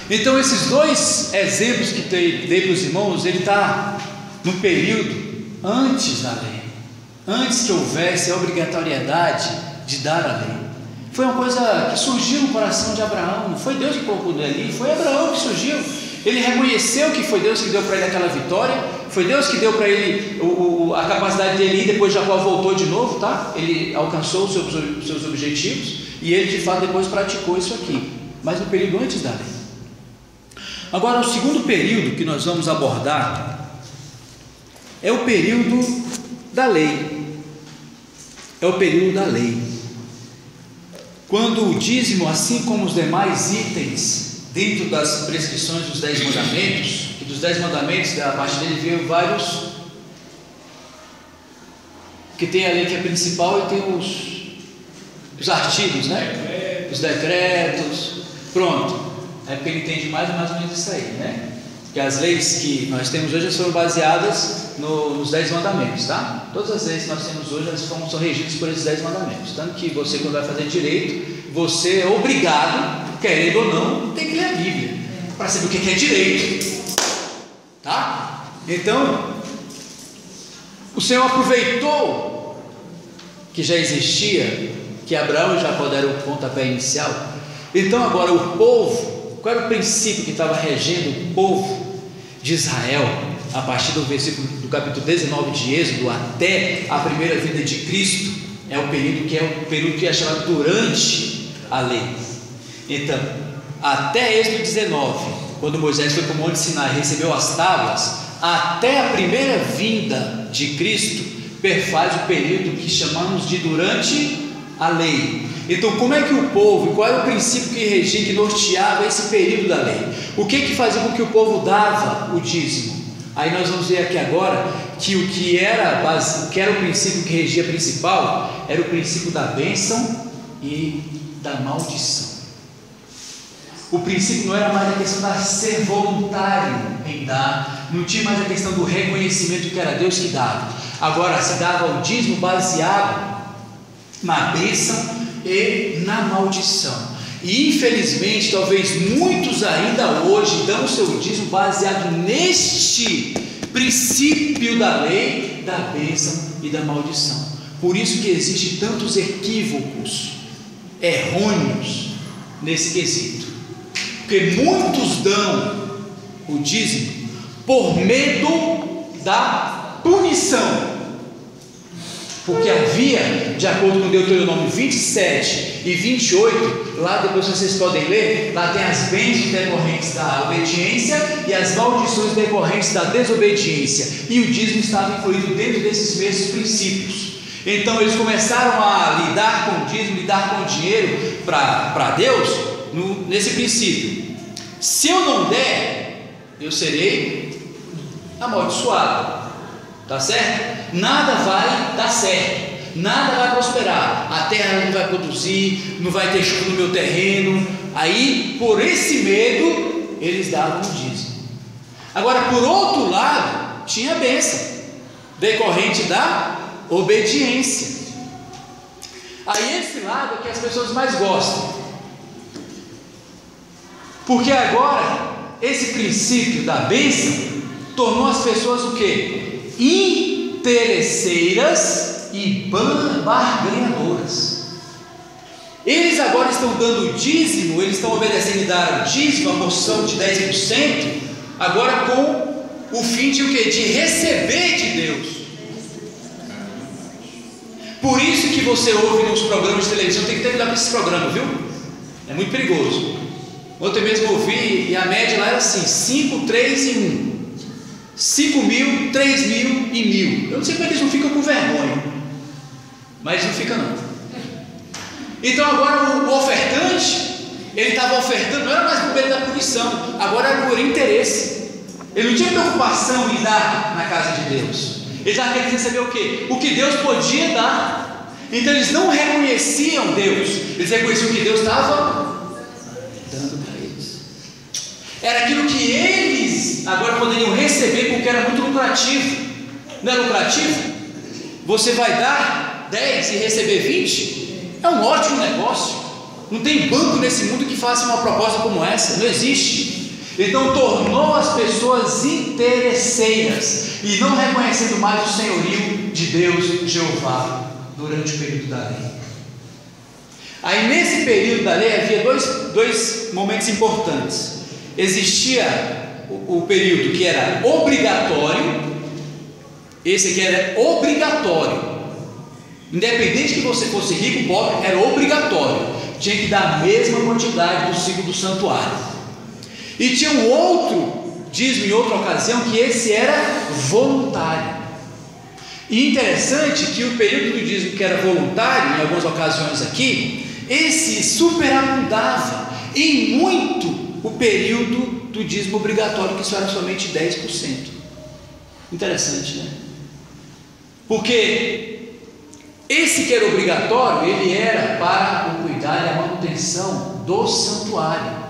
Então esses dois exemplos que dei para os irmãos, ele está no período antes da lei, antes que houvesse a obrigatoriedade de dar a lei. Foi uma coisa que surgiu no coração de Abraão, não foi Deus que colocou ele ali, foi Abraão que surgiu. Ele reconheceu que foi Deus que deu para ele aquela vitória, foi Deus que deu para ele a capacidade dele ir. Depois Jacó voltou de novo, tá? Ele alcançou os seus objetivos e ele de fato depois praticou isso aqui, mas no período antes da lei. Agora, o segundo período que nós vamos abordar é o período da lei. É o período da lei. Quando o dízimo, assim como os demais itens dentro das prescrições dos 10 mandamentos, e dos 10 mandamentos, a partir dele veio vários, que tem a lei que é principal e tem os artigos, né? Os decretos, pronto. É porque ele entende mais ou menos isso aí, né? Que as leis que nós temos hoje foram baseadas nos 10 mandamentos, tá? Todas as leis que nós temos hoje são regidas por esses 10 mandamentos. Tanto que você, quando vai fazer direito, você é obrigado, querendo ou não, tem que ler a Bíblia para saber o que é direito, tá? Então, o Senhor aproveitou que já existia, que Abraão e Jacó deram o pontapé inicial. Então agora o povo, qual era o princípio que estava regendo o povo de Israel, a partir do versículo do capítulo 19 de Êxodo até a primeira vinda de Cristo? É o período que é chamado durante a lei. Então, até Êxodo 19, quando Moisés foi para o Monte Sinai e recebeu as tábuas, até a primeira vinda de Cristo, perfaz o período que chamamos de durante a lei. Então, como é que o povo, qual era o princípio que regia, que norteava esse período da lei? O que fazia com que o povo dava o dízimo? Aí nós vamos ver aqui agora que o que era o princípio que regia principal, era o princípio da bênção e da maldição. O princípio não era mais a questão de ser voluntário em dar, não tinha mais a questão do reconhecimento que era Deus que dava. Agora se dava o dízimo baseado na bênção e na maldição. E infelizmente, talvez muitos ainda hoje dão o seu dízimo baseado neste princípio da lei, da bênção e da maldição. Por isso que existem tantos equívocos errôneos nesse quesito, porque muitos dão o dízimo por medo da punição. Porque havia, de acordo com Deuteronômio 27 e 28, lá depois vocês podem ler, lá tem as bênçãos decorrentes da obediência e as maldições decorrentes da desobediência, e o dízimo estava incluído dentro desses mesmos princípios. Então eles começaram a lidar com o dízimo, lidar com o dinheiro para Deus, nesse princípio: se eu não der, eu serei amaldiçoado, tá certo? Nada vai dar certo, nada vai prosperar, a terra não vai produzir, não vai ter chuva no meu terreno. Aí, por esse medo, eles davam o dízimo. Agora, por outro lado, tinha a bênção decorrente da obediência. Aí esse lado é que as pessoas mais gostam, porque agora esse princípio da bênção tornou as pessoas o quê? Interesseiras e barganhadoras. Eles agora estão dando o dízimo, eles estão obedecendo e dar o dízimo, a porção de 10%, agora com o fim de o quê? De receber de Deus. Por isso que você ouve nos programas de televisão, tem que ter cuidado com esse programa, viu? É muito perigoso. Ontem mesmo ouvi, e a média lá era assim: 5, 3 e 1. 5 mil, 3 mil e 1.000. Eu não sei como é que eles não ficam com vergonha, mas não fica não. Então agora o ofertante, ele estava ofertando, não era mais por medo da punição, agora era por interesse. Ele não tinha preocupação em dar na casa de Deus, ele estava querendo receber o quê? O que Deus podia dar. Então eles não reconheciam Deus, eles reconheciam o que Deus estava dando para eles. Era aquilo que eles agora poderiam receber, porque era muito lucrativo. Não é lucrativo? Você vai dar 10 e receber 20? É um ótimo negócio. Não tem banco nesse mundo que faça uma proposta como essa, não existe. Então tornou as pessoas interesseiras e não reconhecendo mais o senhorio de Deus, Jeová, durante o período da lei. Aí nesse período da lei havia dois momentos importantes. Existia o período que era obrigatório. Esse aqui era obrigatório, independente que você fosse rico ou pobre, era obrigatório, tinha que dar a mesma quantidade do ciclo do santuário. E tinha um outro dízimo em outra ocasião, que esse era voluntário. E interessante que o período do dízimo que era voluntário, em algumas ocasiões aqui, esse superabundava em muito o período do dízimo obrigatório, que isso era somente 10%. Interessante, né? Porque esse que era obrigatório, ele era para o cuidado e a manutenção do santuário.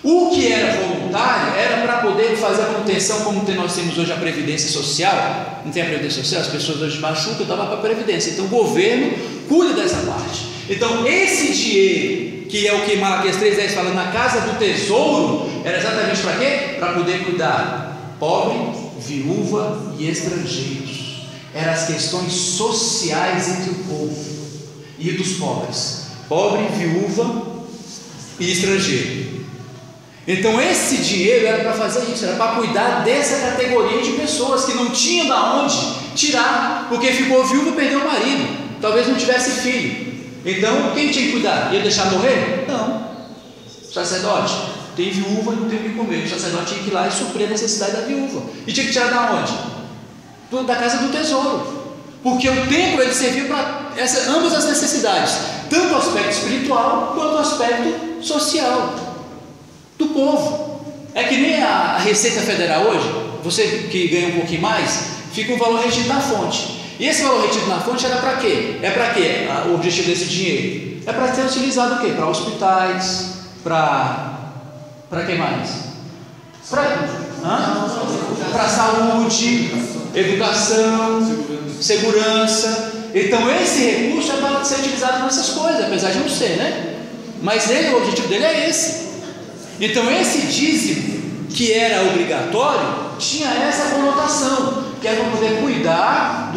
O que era voluntário era para poder fazer a manutenção, como nós temos hoje a Previdência Social. Não tem a Previdência Social, as pessoas hoje machucam, eu dava para a Previdência. Então o governo cuida dessa parte. Então esse dinheiro, que é o que Malaquias 3,10 fala, na casa do tesouro, era exatamente para quê? Para poder cuidar pobre, viúva e estrangeiros. Eram as questões sociais entre o povo e dos pobres, pobre, viúva e estrangeiro. Então esse dinheiro era para fazer isso, era para cuidar dessa categoria de pessoas que não tinham da onde tirar, porque ficou viúva e perdeu o marido, talvez não tivesse filho. Então quem tinha que cuidar? Ia deixar morrer? Não. O sacerdote tem viúva e não tem o que comer, o sacerdote tinha que ir lá e suprir a necessidade da viúva. E tinha que tirar da onde? Da casa do tesouro, porque o templo ele servia para ambas as necessidades, tanto o aspecto espiritual quanto o aspecto social do povo. É que nem a Receita Federal hoje, você que ganha um pouquinho mais, fica um valor retido na fonte. E esse valor retido na fonte era para quê? É para quê? O objetivo desse dinheiro é para ser utilizado o quê? Para hospitais, para que mais? Para saúde, educação, segurança. Então esse recurso é para ser utilizado nessas coisas, apesar de não ser, né? Mas o objetivo dele é esse. Então esse dízimo que era obrigatório tinha essa conotação, que era para poder cuidar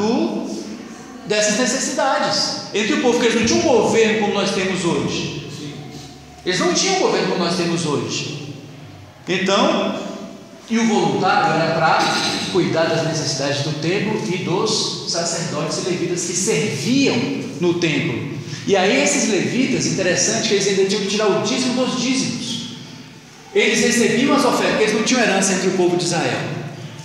dessas necessidades entre o povo, porque eles não tinham um governo como nós temos hoje. Eles não tinham um governo como nós temos hoje. Então, e o voluntário era para cuidar das necessidades do templo e dos sacerdotes e levitas que serviam no templo. E aí esses levitas, interessante que eles ainda tinham que tirar o dízimo dos dízimos. Eles recebiam as ofertas, porque eles não tinham herança entre o povo de Israel.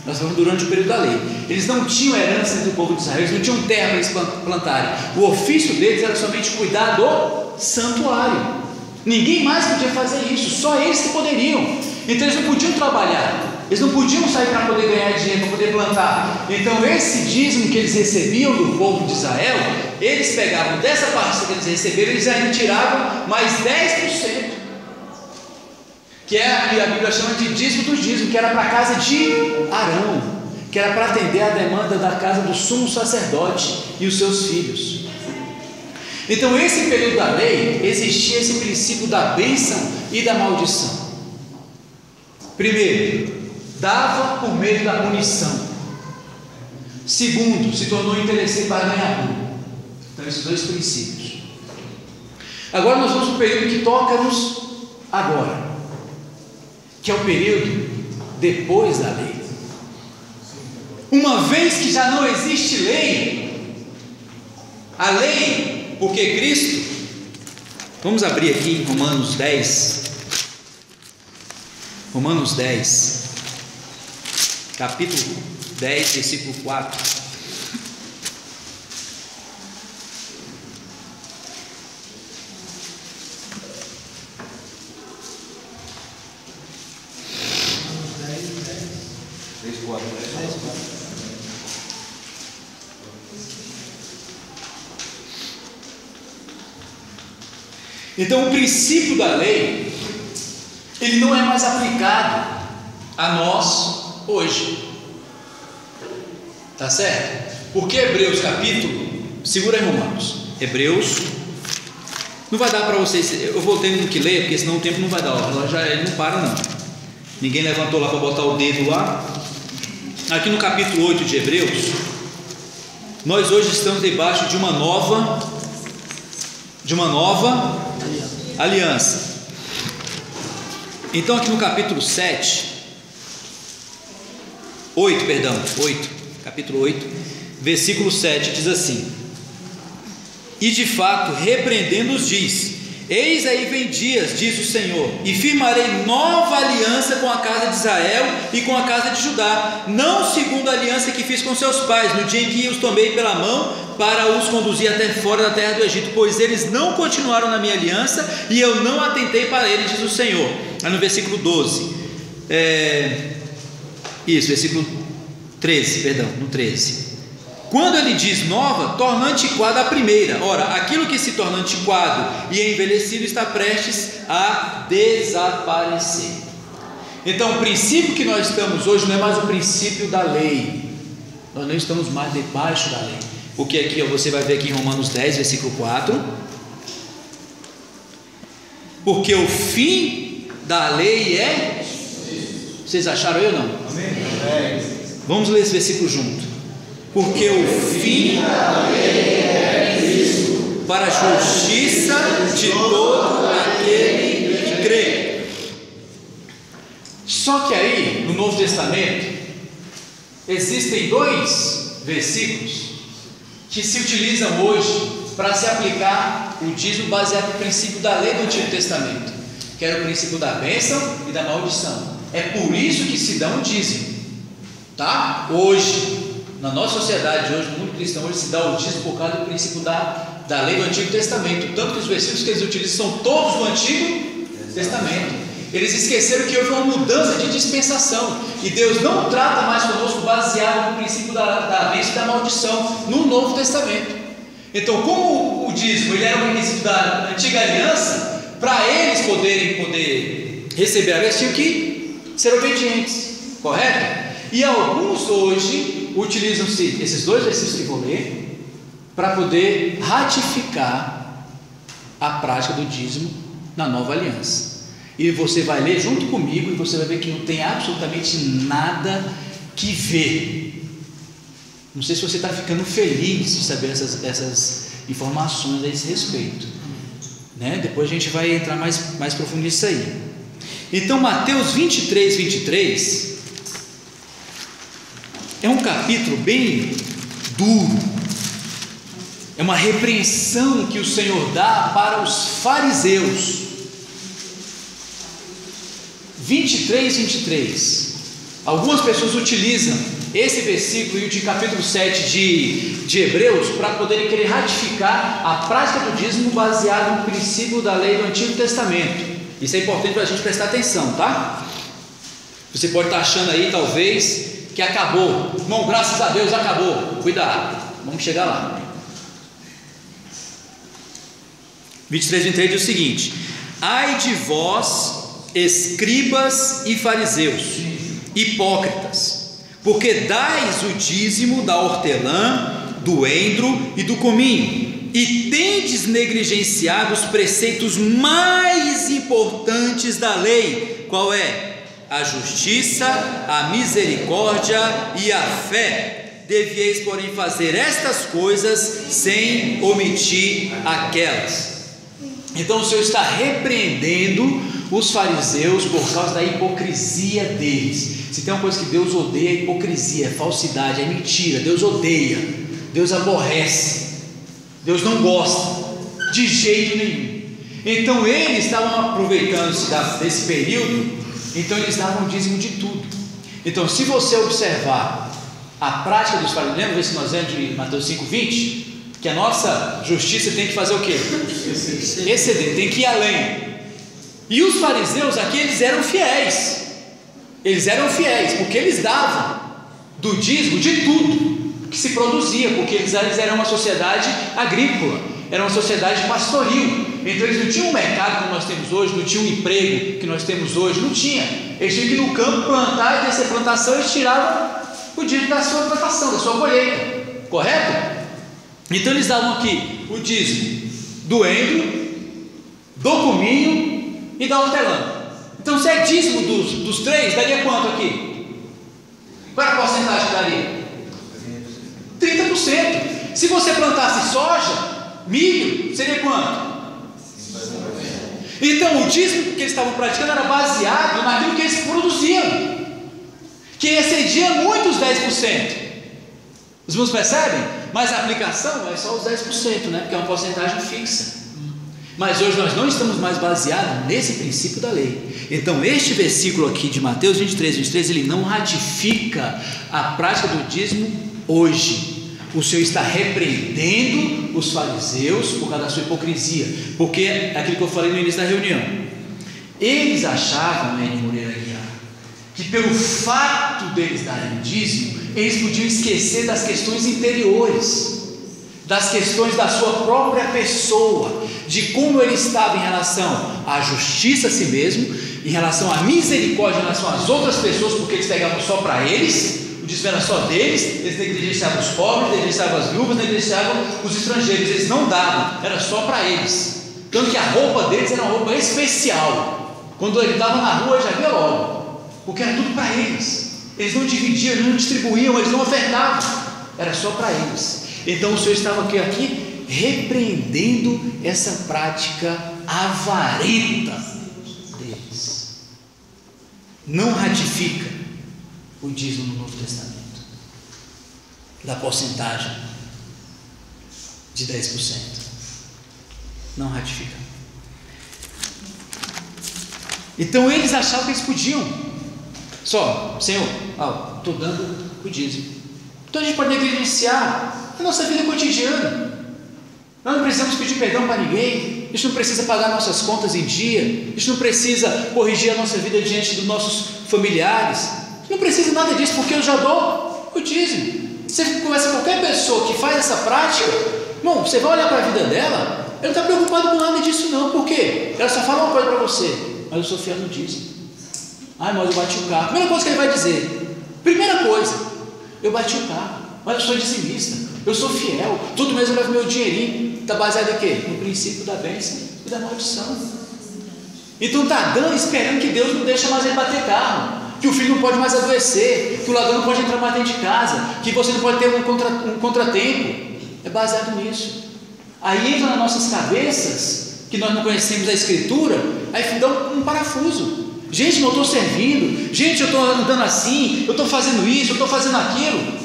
Nós falamos durante o período da lei. Eles não tinham herança entre o povo de Israel, eles não tinham terra para eles plantarem. O ofício deles era somente cuidar do santuário. Ninguém mais podia fazer isso, só eles que poderiam. Então eles não podiam trabalhar. Eles não podiam sair para poder ganhar dinheiro, para poder plantar. Então esse dízimo que eles recebiam do povo de Israel, eles pegavam dessa parte que eles receberam, eles ainda tiravam mais 10%, que é a que a Bíblia chama de dízimo do dízimo, que era para a casa de Arão, que era para atender a demanda da casa do sumo sacerdote e os seus filhos. Então esse período da lei, existia esse princípio da bênção e da maldição. Primeiro, dava por meio da punição. Segundo, se tornou interessante para ganhar lucro. Então esses dois princípios. Agora nós vamos para o período que toca-nos agora, que é o período depois da lei. Uma vez que já não existe lei, a lei, porque Cristo, vamos abrir aqui em Romanos 10, capítulo 10, versículo 4. Então o princípio da lei, ele não é mais aplicado a nós hoje, tá certo? Porque Hebreus capítulo, segura aí Romanos, Hebreus, não vai dar para vocês, eu vou tendo que ler, porque senão o tempo não vai dar, ó, já ele não para não, ninguém levantou lá para botar o dedo lá. Aqui no capítulo 8 de Hebreus, nós hoje estamos debaixo de uma nova aliança. Então aqui no capítulo 8, capítulo 8, versículo 7, diz assim: e de fato repreendendo-os diz: eis aí vem dias, diz o Senhor, e firmarei nova aliança com a casa de Israel e com a casa de Judá, não segundo a aliança que fiz com seus pais, no dia em que os tomei pela mão para os conduzir até fora da terra do Egito, pois eles não continuaram na minha aliança, e eu não atentei para eles, diz o Senhor. Aí no versículo 12, versículo 13, no 13, quando ele diz nova, torna antiquada a primeira. Ora, aquilo que se torna antiquado e envelhecido está prestes a desaparecer. Então o princípio que nós estamos hoje não é mais o princípio da lei, nós não estamos mais debaixo da lei, porque aqui você vai ver aqui em Romanos 10, versículo 4, porque o fim da lei é, vocês acharam aí ou não? Amém. Vamos ler esse versículo junto. Porque o fim da lei é Cristo, para a justiça de todo aquele que crê. Só que aí, no Novo Testamento, existem dois versículos que se utilizam hoje para se aplicar o dízimo baseado no princípio da lei do Antigo Testamento, que era o princípio da bênção e da maldição. É por isso que se dá um dízimo, tá? Hoje, na nossa sociedade hoje, no mundo cristão, hoje se dá o dízimo por causa do princípio da lei do Antigo Testamento, tanto que os versículos que eles utilizam são todos do Antigo Testamento. Eles esqueceram que houve uma mudança de dispensação, e Deus não trata mais conosco baseado no princípio da bênção e da maldição no Novo Testamento. Então, como o dízimo ele era um requisito da antiga aliança, para eles poder receber a bênção, tinham que ser obedientes, correto? E alguns hoje utilizam-se esses dois versículos que vou ler para poder ratificar a prática do dízimo na nova aliança. E você vai ler junto comigo e você vai ver que não tem absolutamente nada que ver. Não sei se você está ficando feliz de saber essas informações a esse respeito, né? Depois a gente vai entrar mais profundo nisso aí. Então Mateus 23 é um capítulo bem duro, é uma repreensão que o Senhor dá para os fariseus. 23. Algumas pessoas utilizam esse versículo e o de capítulo 7 de Hebreus para poderem querer ratificar a prática do dízimo baseado no princípio da lei do Antigo Testamento. Isso é importante para a gente prestar atenção, tá? Você pode estar achando aí, talvez, que acabou. Irmão, graças a Deus acabou. Cuidado, vamos chegar lá. 23, 23 diz o seguinte: ai de vós, escribas e fariseus, hipócritas, porque dais o dízimo da hortelã, do endro e do cominho, e tendes negligenciado os preceitos mais importantes da lei. Qual é? A justiça, a misericórdia e a fé. Devieis, porém, fazer estas coisas sem omitir aquelas. Então o Senhor está repreendendo os fariseus por causa da hipocrisia deles. Se tem uma coisa que Deus odeia, é hipocrisia, é falsidade, é mentira. Deus odeia, Deus aborrece, Deus não gosta de jeito nenhum. Então eles estavam aproveitando-se desse período. Então eles davam o dízimo de tudo. Então, se você observar a prática dos fariseus, lembra que nós lemos de Mateus 5,20? Que a nossa justiça tem que fazer o quê? Exceder, tem que ir além. E os fariseus aqui, eles eram fiéis. Eles eram fiéis, porque eles davam do dízimo de tudo que se produzia, porque eles eram uma sociedade agrícola, era uma sociedade pastoril. Então eles não tinham um mercado como nós temos hoje, não tinham um emprego que nós temos hoje, não tinha. Eles tinham que ir no campo plantar, e dessa plantação eles tiravam o dízimo da sua plantação, da sua colheita, correto? Então eles davam aqui o dízimo do endro, do cominho e da hortelã. Então se é dízimo dos três, daria quanto aqui? Qual era a porcentagem que daria? 30%. Se você plantasse soja, milho, seria quanto? Então o dízimo que eles estavam praticando era baseado naquilo que eles produziam, que excedia muito os 10%. Os irmãos percebem? Mas a aplicação é só os 10%, né? Porque é uma porcentagem fixa. Mas hoje nós não estamos mais baseados nesse princípio da lei. Então este versículo aqui de Mateus 23, 23, ele não ratifica a prática do dízimo hoje. O Senhor está repreendendo os fariseus por causa da sua hipocrisia, porque é aquilo que eu falei no início da reunião. Eles achavam, N. Moreira Guiar, que pelo fato deles darem dízimo, eles podiam esquecer das questões interiores, das questões da sua própria pessoa, de como ele estava em relação à justiça a si mesmo, em relação à misericórdia, em relação às outras pessoas, porque eles pegavam só para eles. O dízimo era só deles, eles negligenciavam os pobres, negligenciavam as viúvas, negligenciavam os estrangeiros, eles não davam, era só para eles. Tanto que a roupa deles era uma roupa especial. Quando ele estava na rua, já via logo, porque era tudo para eles. Eles não dividiam, eles não distribuíam, eles não ofertavam, era só para eles. Então o Senhor estava aqui repreendendo essa prática avarenta deles. Não ratifica o dízimo no Novo Testamento, da porcentagem de 10%, não ratifica. Então eles achavam que eles podiam, só, Senhor, estou dando o dízimo. Então a gente pode negligenciar a nossa vida cotidiana. Nós não precisamos pedir perdão para ninguém, a gente não precisa pagar nossas contas em dia, a gente não precisa corrigir a nossa vida diante dos nossos familiares. Não precisa nada disso, porque eu já dou o dízimo. Você conversa com qualquer pessoa que faz essa prática, irmão, você vai olhar para a vida dela, ela não está preocupada com nada disso não. Por quê? Ela só fala uma coisa para você: mas eu sou fiel no dízimo. Ai, mas eu bati o carro. Primeira coisa que ele vai dizer, primeira coisa, eu bati o carro, mas eu sou dizimista, eu sou fiel, todo mês eu levo meu dinheirinho. Está baseado em quê? No princípio da bênção e da maldição. Então está dando, esperando que Deus não deixe mais ele bater carro, que o filho não pode mais adoecer, que o ladrão não pode entrar mais dentro de casa, que você não pode ter um contratempo. É baseado nisso. Aí entra nas nossas cabeças, que nós não conhecemos a Escritura, aí dá um parafuso. Gente, eu estou servindo, gente, eu estou andando assim, eu estou fazendo isso, eu estou fazendo aquilo.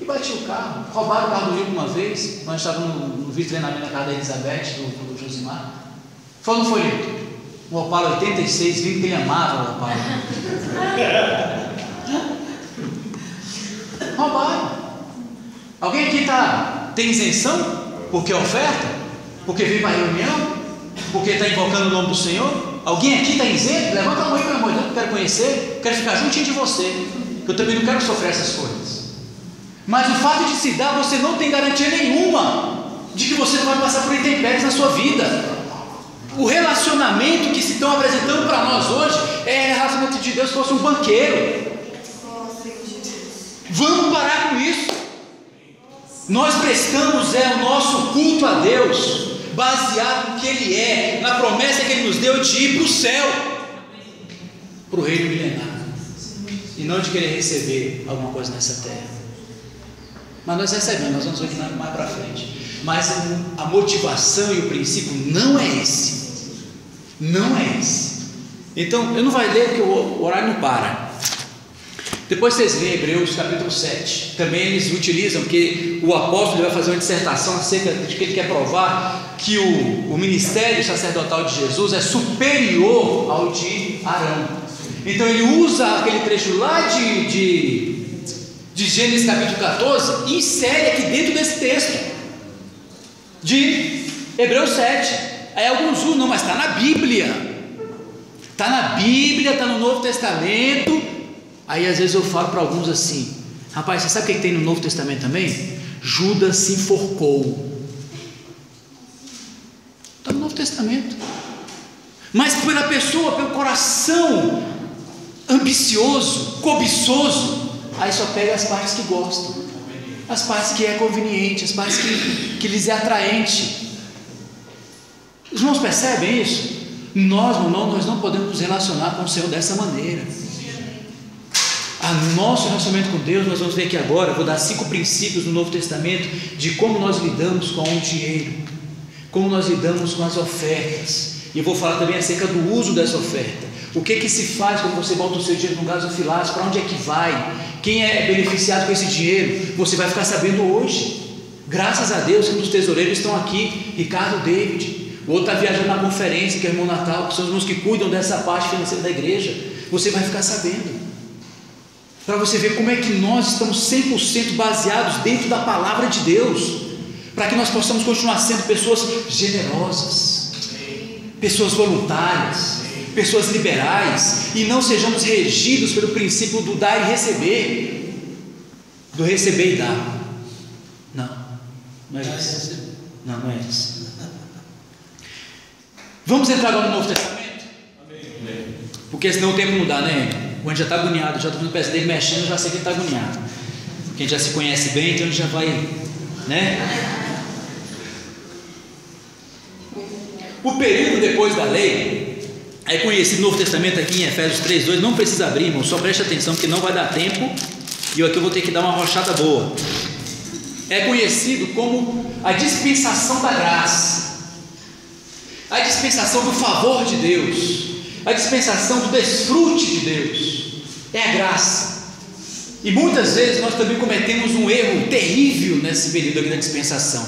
E bati o carro, roubaram o carro do Rio uma vez, nós estávamos no vídeo treinamento na casa da Elizabeth, do Josimar. Falou, não foi? Um Opala 86, vindo que ele amava o Opala. Roubaram. Alguém aqui tem isenção? Porque é oferta? Porque veio para a reunião? Porque está invocando o nome do Senhor? Alguém aqui está isento? Levanta a mão aí, pelo amor de Deus, eu quero conhecer, quero ficar juntinho de você. Eu também não quero sofrer essas coisas. Mas o fato de se dar, você não tem garantia nenhuma de que você não vai passar por intempéries na sua vida. O relacionamento que se estão apresentando para nós hoje é o relacionamento de Deus se fosse um banqueiro. Vamos parar com isso. Nós prestamos o nosso culto a Deus baseado no que Ele é, na promessa que Ele nos deu de ir para o céu, para o reino milenar, e não de querer receber alguma coisa nessa terra. Mas nós recebemos, nós vamos ver aqui mais para frente. Mas a motivação e o princípio não é esse. Não é esse. Então, eu não vai ler porque o horário não para. Depois vocês leem Hebreus capítulo 7. Também eles utilizam, porque o apóstolo vai fazer uma dissertação acerca de que ele quer provar que o ministério sacerdotal de Jesus é superior ao de Arão. Então ele usa aquele trecho lá de Gênesis capítulo 14 e insere aqui dentro desse texto de Hebreus 7. Aí alguns usam, não, mas está na Bíblia. Está na Bíblia, está no Novo Testamento. Aí às vezes eu falo para alguns assim: rapaz, você sabe o que tem no Novo Testamento também? Judas se enforcou. Está no Novo Testamento. Mas pela pessoa, pelo coração ambicioso, cobiçoso, aí só pega as partes que gostam, as partes que é conveniente, as partes que lhes é atraente. Os irmãos percebem isso? Nós não podemos nos relacionar com o Senhor dessa maneira. Nosso relacionamento com Deus, nós vamos ver aqui agora. Vou dar 5 princípios no Novo Testamento de como nós lidamos com o dinheiro, como nós lidamos com as ofertas, e eu vou falar também acerca do uso dessa oferta. O que se faz quando você bota o seu dinheiro no gasofilácio? Para onde é que vai? Quem é beneficiado com esse dinheiro? Você vai ficar sabendo hoje. Graças a Deus que um dos tesoureiros estão aqui, Ricardo David. O outro está viajando na conferência, que é o irmão Natal, que são os irmãos que cuidam dessa parte financeira da igreja. Você vai ficar sabendo, para você ver como é que nós estamos 100% baseados dentro da palavra de Deus, para que nós possamos continuar sendo pessoas generosas, pessoas voluntárias, pessoas liberais, e não sejamos regidos pelo princípio do dar e receber, do receber e dar. Não é isso. Não é isso. Vamos entrar agora no Novo Testamento? Amém. Porque senão o tempo não dá, né? O gente já está agoniado, já estou vendo o pé dele mexendo, eu já sei que ele está agoniado. Porque a gente já se conhece bem, então a gente já vai, né? O período depois da lei é conhecido no Novo Testamento aqui em Efésios 3:2. Não precisa abrir, irmão, só preste atenção, porque não vai dar tempo, e aqui eu vou ter que dar uma rochada boa. É conhecido como a dispensação da graça, a dispensação do favor de Deus, a dispensação do desfrute de Deus. É a graça. E muitas vezes nós também cometemos um erro terrível nesse período aqui da dispensação,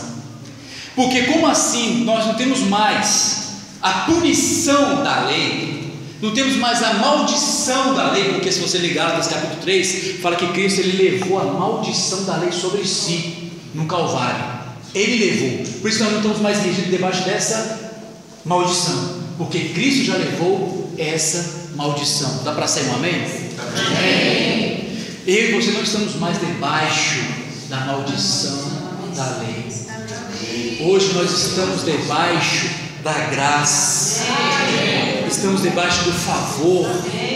porque como assim nós não temos mais a punição da lei, não temos mais a maldição da lei? Porque se você ligar no capítulo 3, fala que Cristo ele levou a maldição da lei sobre si no Calvário. Ele levou. Por isso nós não estamos mais regidos debaixo dessa maldição, porque Cristo já levou essa maldição. Dá para ser um amém? Amém. Eu e você não estamos mais debaixo da maldição da lei. Hoje nós estamos debaixo da graça, estamos debaixo do favor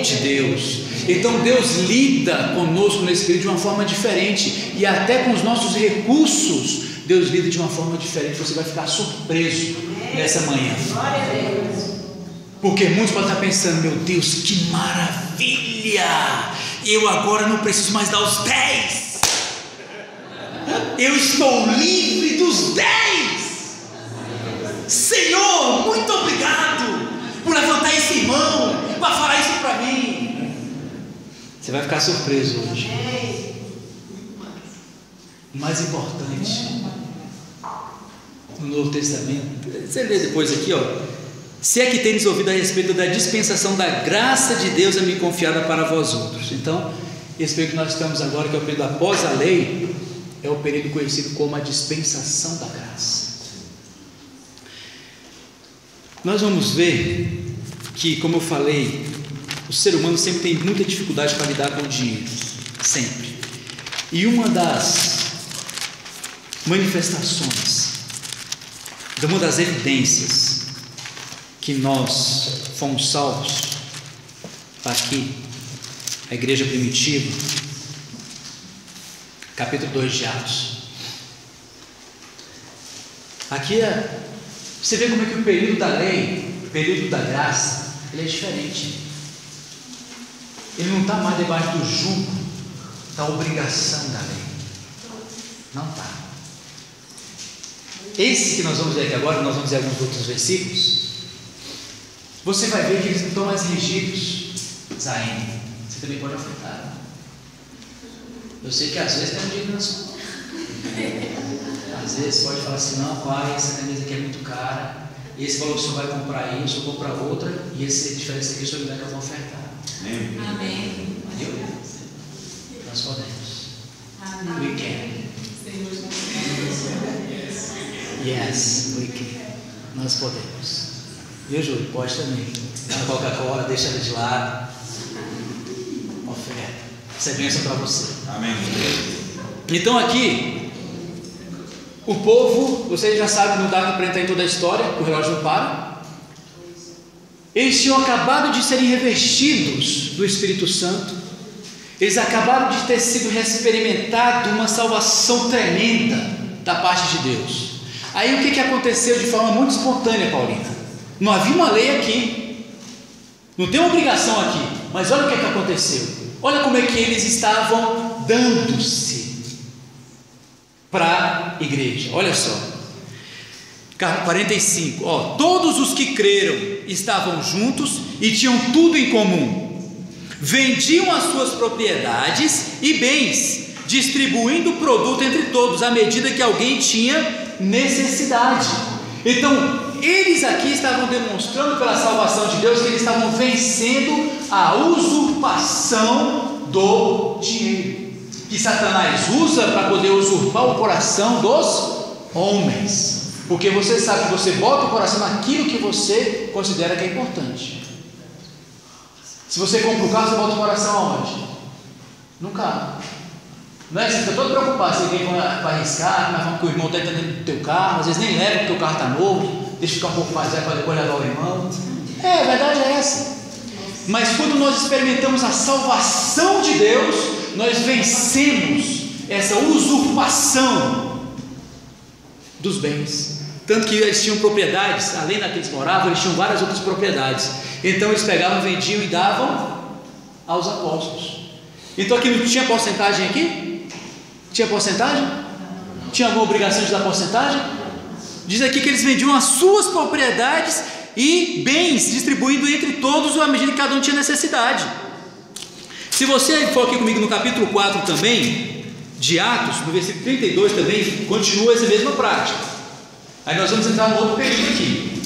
de Deus. Então Deus lida conosco nesse período de uma forma diferente, e até com os nossos recursos Deus lida de uma forma diferente. Você vai ficar surpreso nessa manhã, porque muitos podem estar pensando: meu Deus, que maravilha, eu agora não preciso mais dar os 10, eu estou livre dos 10. Senhor, muito obrigado por levantar esse irmão para falar isso para mim. Você vai ficar surpreso hoje. O mais importante no Novo Testamento, você lê depois aqui, ó: se é que tendes ouvido a respeito da dispensação da graça de Deus a me confiada para vós outros. Então, esse período que nós estamos agora, que é o período após a lei, é o período conhecido como a dispensação da graça. Nós vamos ver que, como eu falei, o ser humano sempre tem muita dificuldade para lidar com o dinheiro, sempre. E uma das manifestações, uma das evidências que nós fomos salvos, aqui, a igreja primitiva, capítulo 2 de Atos. Aqui você vê como é que o período da lei, o período da graça, ele é diferente. Ele não está mais debaixo do jugo da obrigação da lei. Não está. Esse que nós vamos ver aqui agora, nós vamos ver alguns outros versículos, você vai ver que eles não estão mais rígidos ainda. Você também pode afetar. Eu sei que às vezes tem um dia que nós... Às vezes pode falar assim: não, pai, essa camisa aqui é muito cara, esse valor que o senhor vai comprar isso, eu vou comprar outra, e essa diferença aqui o senhor me dá que eu vou ofertar. Amém. Nós podemos. Amém. We can. Yes, we can. Nós podemos. Viu, Júlio? Pode também. A Coca-Cola, deixa ela de lado. Oferta. Isso é bênção para você. Amém. Então aqui, o povo, vocês já sabem, não dá para entrar em toda a história, o relógio não para. Eles tinham acabado de serem revestidos do Espírito Santo. Eles acabaram de ter sido experimentado uma salvação tremenda da parte de Deus. Aí o que aconteceu de forma muito espontânea, Paulina? Não havia uma lei aqui, não tem uma obrigação aqui, mas olha o que aconteceu. Olha como é que eles estavam dando-se para a igreja. Olha só, 45, todos os que creram estavam juntos e tinham tudo em comum, vendiam as suas propriedades e bens, distribuindo o produto entre todos, à medida que alguém tinha necessidade. Então, eles aqui estavam demonstrando pela salvação de Deus que eles estavam vencendo a usurpação do dinheiro, que Satanás usa para poder usurpar o coração dos homens, porque você sabe que você bota o coração naquilo que você considera que é importante. Se você compra um carro, você bota o coração aonde? No carro. Não é? Você fica todo preocupado se alguém vai arriscar, que o irmão está entrando no teu carro, às vezes nem leva porque o carro está novo, deixa ficar um pouco mais velho para depois levar o irmão. A verdade é essa. Mas quando nós experimentamos a salvação de Deus, nós vencemos essa usurpação dos bens. Tanto que eles tinham propriedades, além da que eles moravam, eles tinham várias outras propriedades. Então eles pegavam, vendiam e davam aos apóstolos. Então aqui não tinha porcentagem aqui? Tinha porcentagem? Tinha alguma obrigação de dar porcentagem? Diz aqui que eles vendiam as suas propriedades e bens, distribuindo entre todos à medida que cada um tinha necessidade. Se você for aqui comigo no capítulo 4 também, de Atos, no versículo 32 também, continua essa mesma prática. Aí nós vamos entrar no outro período aqui,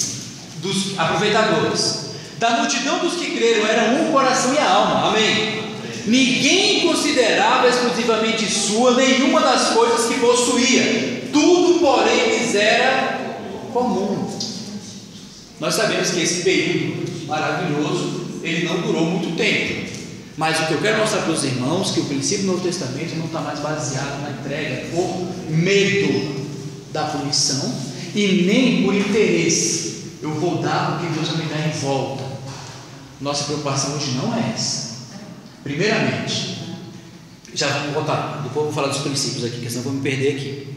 dos aproveitadores. Da multidão dos que creram, era um coração e a alma, amém? Ninguém considerava exclusivamente sua nenhuma das coisas que possuía, tudo porém lhes era comum. Nós sabemos que esse período maravilhoso, ele não durou muito tempo, mas o que eu quero mostrar para os irmãos, que o princípio do Novo Testamento não está mais baseado na entrega por medo da punição e nem por interesse. Eu vou dar porque Deus vai me dar em volta. Nossa preocupação hoje não é essa. Primeiramente, já vamos voltar, depois eu vou falar dos princípios aqui, que senão eu vou me perder aqui.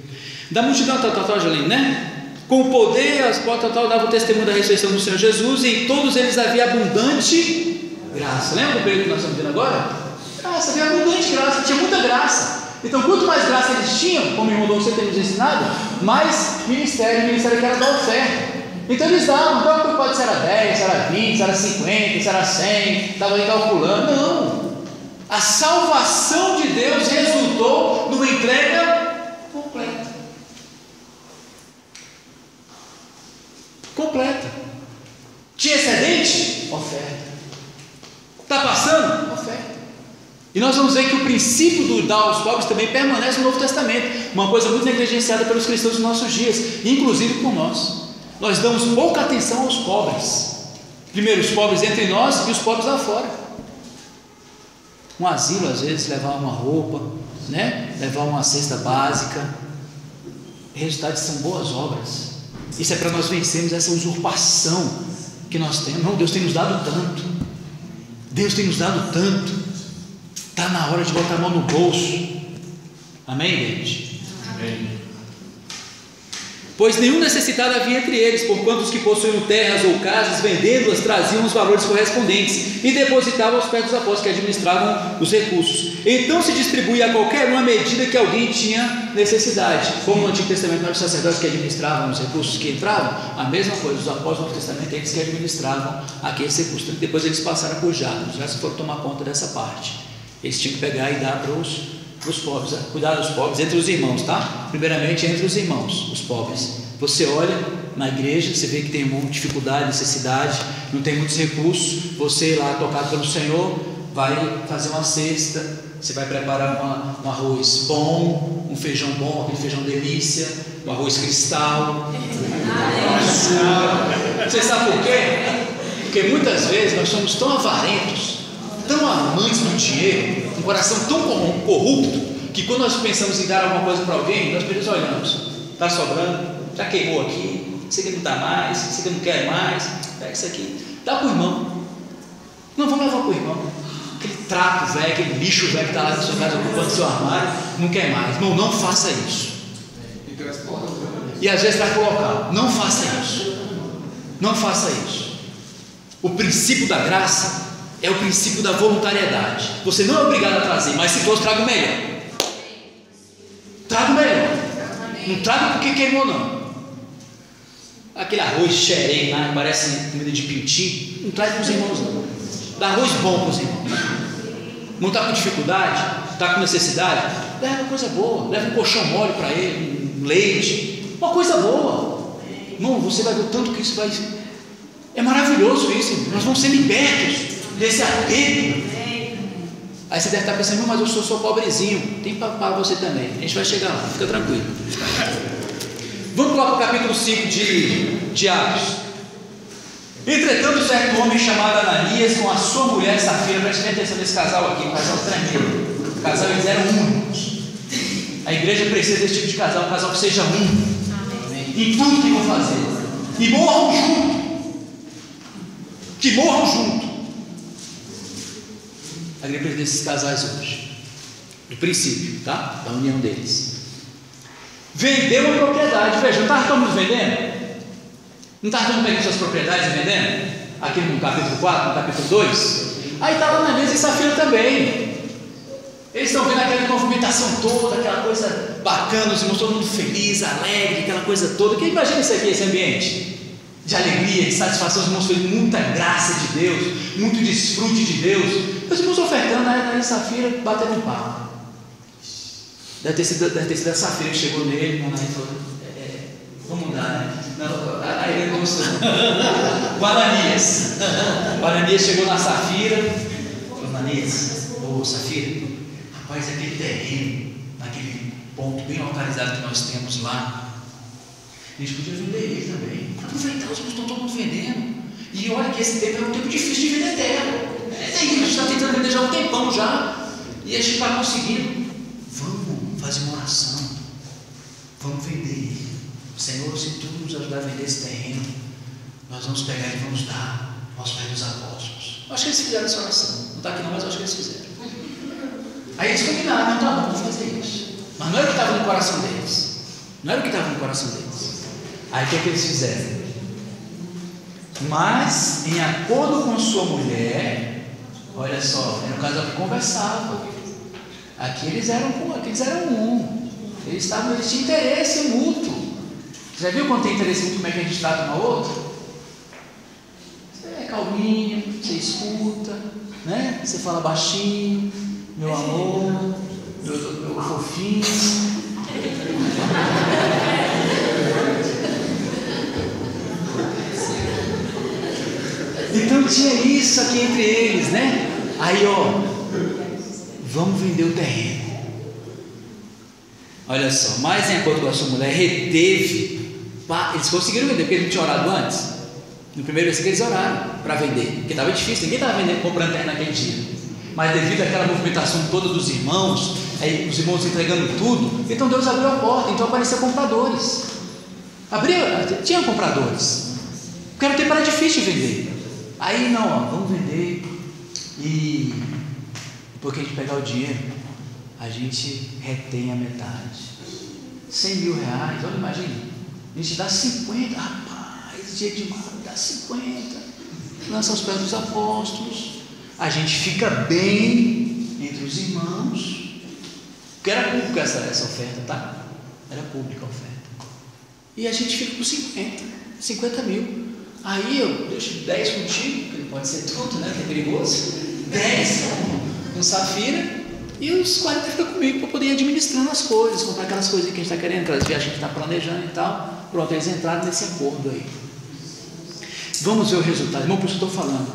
Da multidão total, Jolene, né? Com o poder, as portas total davam testemunho da ressurreição do Senhor Jesus, e em todos eles havia abundante graça. Lembra do período que nós estamos vendo agora? Graça, havia abundante graça, tinha muita graça. Então, quanto mais graça eles tinham, como o irmão Dom tem nos ensinado, mais ministério, o ministério que era da oferta. Então eles davam, não estava preocupado se era 10, se era 20, se era 50, se era 100, estava aí calculando, não. A salvação de Deus resultou numa entrega completa. Completa. Tinha excedente? Oferta. Está passando? Oferta. E nós vamos ver que o princípio do dar aos pobres também permanece no Novo Testamento, uma coisa muito negligenciada pelos cristãos dos nossos dias, inclusive por nós. Nós damos pouca atenção aos pobres. Primeiro os pobres entre nós e os pobres lá fora. Um asilo, às vezes, levar uma roupa, né? Levar uma cesta básica. Resultados são boas obras. Isso é para nós vencermos essa usurpação que nós temos. Não, Deus tem nos dado tanto. Deus tem nos dado tanto. Está na hora de botar a mão no bolso. Amém, gente? Amém. Pois nenhum necessitado havia entre eles, porquanto os que possuíam terras ou casas, vendendo-as, traziam os valores correspondentes e depositavam aos pés dos apóstolos, que administravam os recursos. Então se distribuía a qualquer um à medida que alguém tinha necessidade. Como no Antigo Testamento eram os sacerdotes que administravam os recursos que entravam, a mesma coisa, os apóstolos do Novo Testamento, eles que administravam aqueles recursos. Depois eles passaram por diáconos, já se foram tomar conta dessa parte. Eles tinham que pegar e dar para os pobres, cuidar dos pobres entre os irmãos, tá? Primeiramente entre os irmãos, os pobres. Você olha na igreja, você vê que tem muita dificuldade, necessidade, não tem muitos recursos. Você lá tocado pelo Senhor vai fazer uma cesta, você vai preparar um arroz bom, um feijão bom, aquele feijão delícia, um arroz cristal. Você sabe por quê? Porque muitas vezes nós somos tão avarentos, tão amantes do dinheiro, um coração tão corrupto, que quando nós pensamos em dar alguma coisa para alguém, nós primeiro olhamos, está sobrando, já queimou aqui, isso aqui não está mais, isso aqui não quer mais, pega isso aqui, dá para o irmão. Não, vamos levar para o irmão. Aquele trapo velho, aquele lixo velho que está lá na sua casa ocupando seu armário, não quer mais. Irmão, não faça isso. E às vezes vai para o local, não faça isso. Não faça isso. O princípio da graça é o princípio da voluntariedade. Você não é obrigado a trazer, mas se for, traga o melhor. Traga o melhor. Não traga porque queimou, não. Aquele arroz xerém lá, que parece comida de pintinho, não traz para os irmãos, não. Dá arroz bom para os irmãos. Não está com dificuldade, está com necessidade, leva uma coisa boa, leva um colchão mole para ele, um leite, uma coisa boa. Irmão, você vai ver o tanto que isso vai. É maravilhoso isso, nós vamos ser libertos desse apego. Aí você deve estar pensando, mas eu sou pobrezinho, tem para você também, a gente vai chegar lá, fica tranquilo. Vamos lá para o capítulo 5 de Atos. Entretanto, certo homem chamado Ananias, com a sua mulher Safira, preste atenção nesse casal aqui, um casal tremendo, o casal, eles eram únicos. A igreja precisa desse tipo de casal, um casal que seja único em tudo que vão fazer, e morram junto, que morram junto. A igreja precisa desses casais hoje, do princípio, tá? Da união deles. Vendeu uma propriedade, veja, não está todo mundo vendendo? Não está todo mundo pegando suas propriedades e vendendo? Aqui no capítulo 4, no capítulo 2. Aí está lá Ananias e Safira também. Eles estão vendo aquela movimentação toda, aquela coisa bacana, os irmãos, todo mundo feliz, alegre, aquela coisa toda. Quem imagina isso aqui, esse ambiente de alegria, de satisfação, os irmãos felizes, muita graça de Deus, muito desfrute de Deus. Os irmãos ofertando, aí Ananias e Safira batendo um papo. Deve ter sido a Safira que chegou nele, e falou: vamos mudar, né? Não, aí ele gostou. O Ananias chegou na Safira, falou: Ananias, ô Safira, rapaz, aquele terreno, naquele ponto bem localizado que nós temos lá, a gente podia vender ele também. Aproveitar, os irmãos estão todo mundo vendendo. E olha que esse tempo é um tempo difícil de vender terra. É terrível, a gente está tentando vender já há um tempão já, e a gente está conseguindo. Vamos fazer uma oração, vamos vender ele. Senhor, se tu nos ajudar a vender esse terreno, nós vamos pegar e vamos dar aos pés dos apóstolos. Eu acho que eles fizeram essa oração. Não está aqui não, mas eu acho que eles fizeram. Aí eles combinaram, não, tá bom, vamos fazer isso. Mas não era o que estava no coração deles. Não era o que estava no coração deles. Aí o que é que eles fizeram? Mas, em acordo com sua mulher, olha só, era um casal que conversava. Aqui eles eram um. Eles tinham interesse mútuo. Você já viu quando tem interesse mútuo, como é que a gente trata uma outra? Você é calminho, você escuta, né? Você fala baixinho, meu amor, meu fofinho. Então tinha isso aqui entre eles, né? Aí, vamos vender o terreno. Olha só, mas em acordo com a sua mulher, reteve. Eles conseguiram vender, porque ele não tinha orado antes. No primeiro versículo eles oraram para vender, porque estava difícil, ninguém estava comprando terra naquele dia. Mas devido àquela movimentação toda dos irmãos, aí os irmãos entregando tudo, então Deus abriu a porta, então apareceram compradores. Tinha compradores. Porque era um tempo difícil de vender. Aí não, vamos vender e depois que a gente pegar o dinheiro, a gente retém a metade. 100 mil reais, olha, imagina, a gente dá 50, rapaz, dia de mal, dá 50, lança aos pés dos apóstolos, a gente fica bem entre os irmãos, porque era pública essa oferta, tá? Era pública a oferta, e a gente fica com 50 mil, aí eu deixo 10 contigo, que não pode ser tudo, né, que é perigoso, 10 com Safira, e os 40 ficam comigo para poder ir administrando as coisas, comprar aquelas coisas que a gente está querendo, aquelas viagens que a gente está planejando e tal. Pronto, eles entraram nesse acordo aí. Vamos ver o resultado, irmão, por isso que eu estou falando.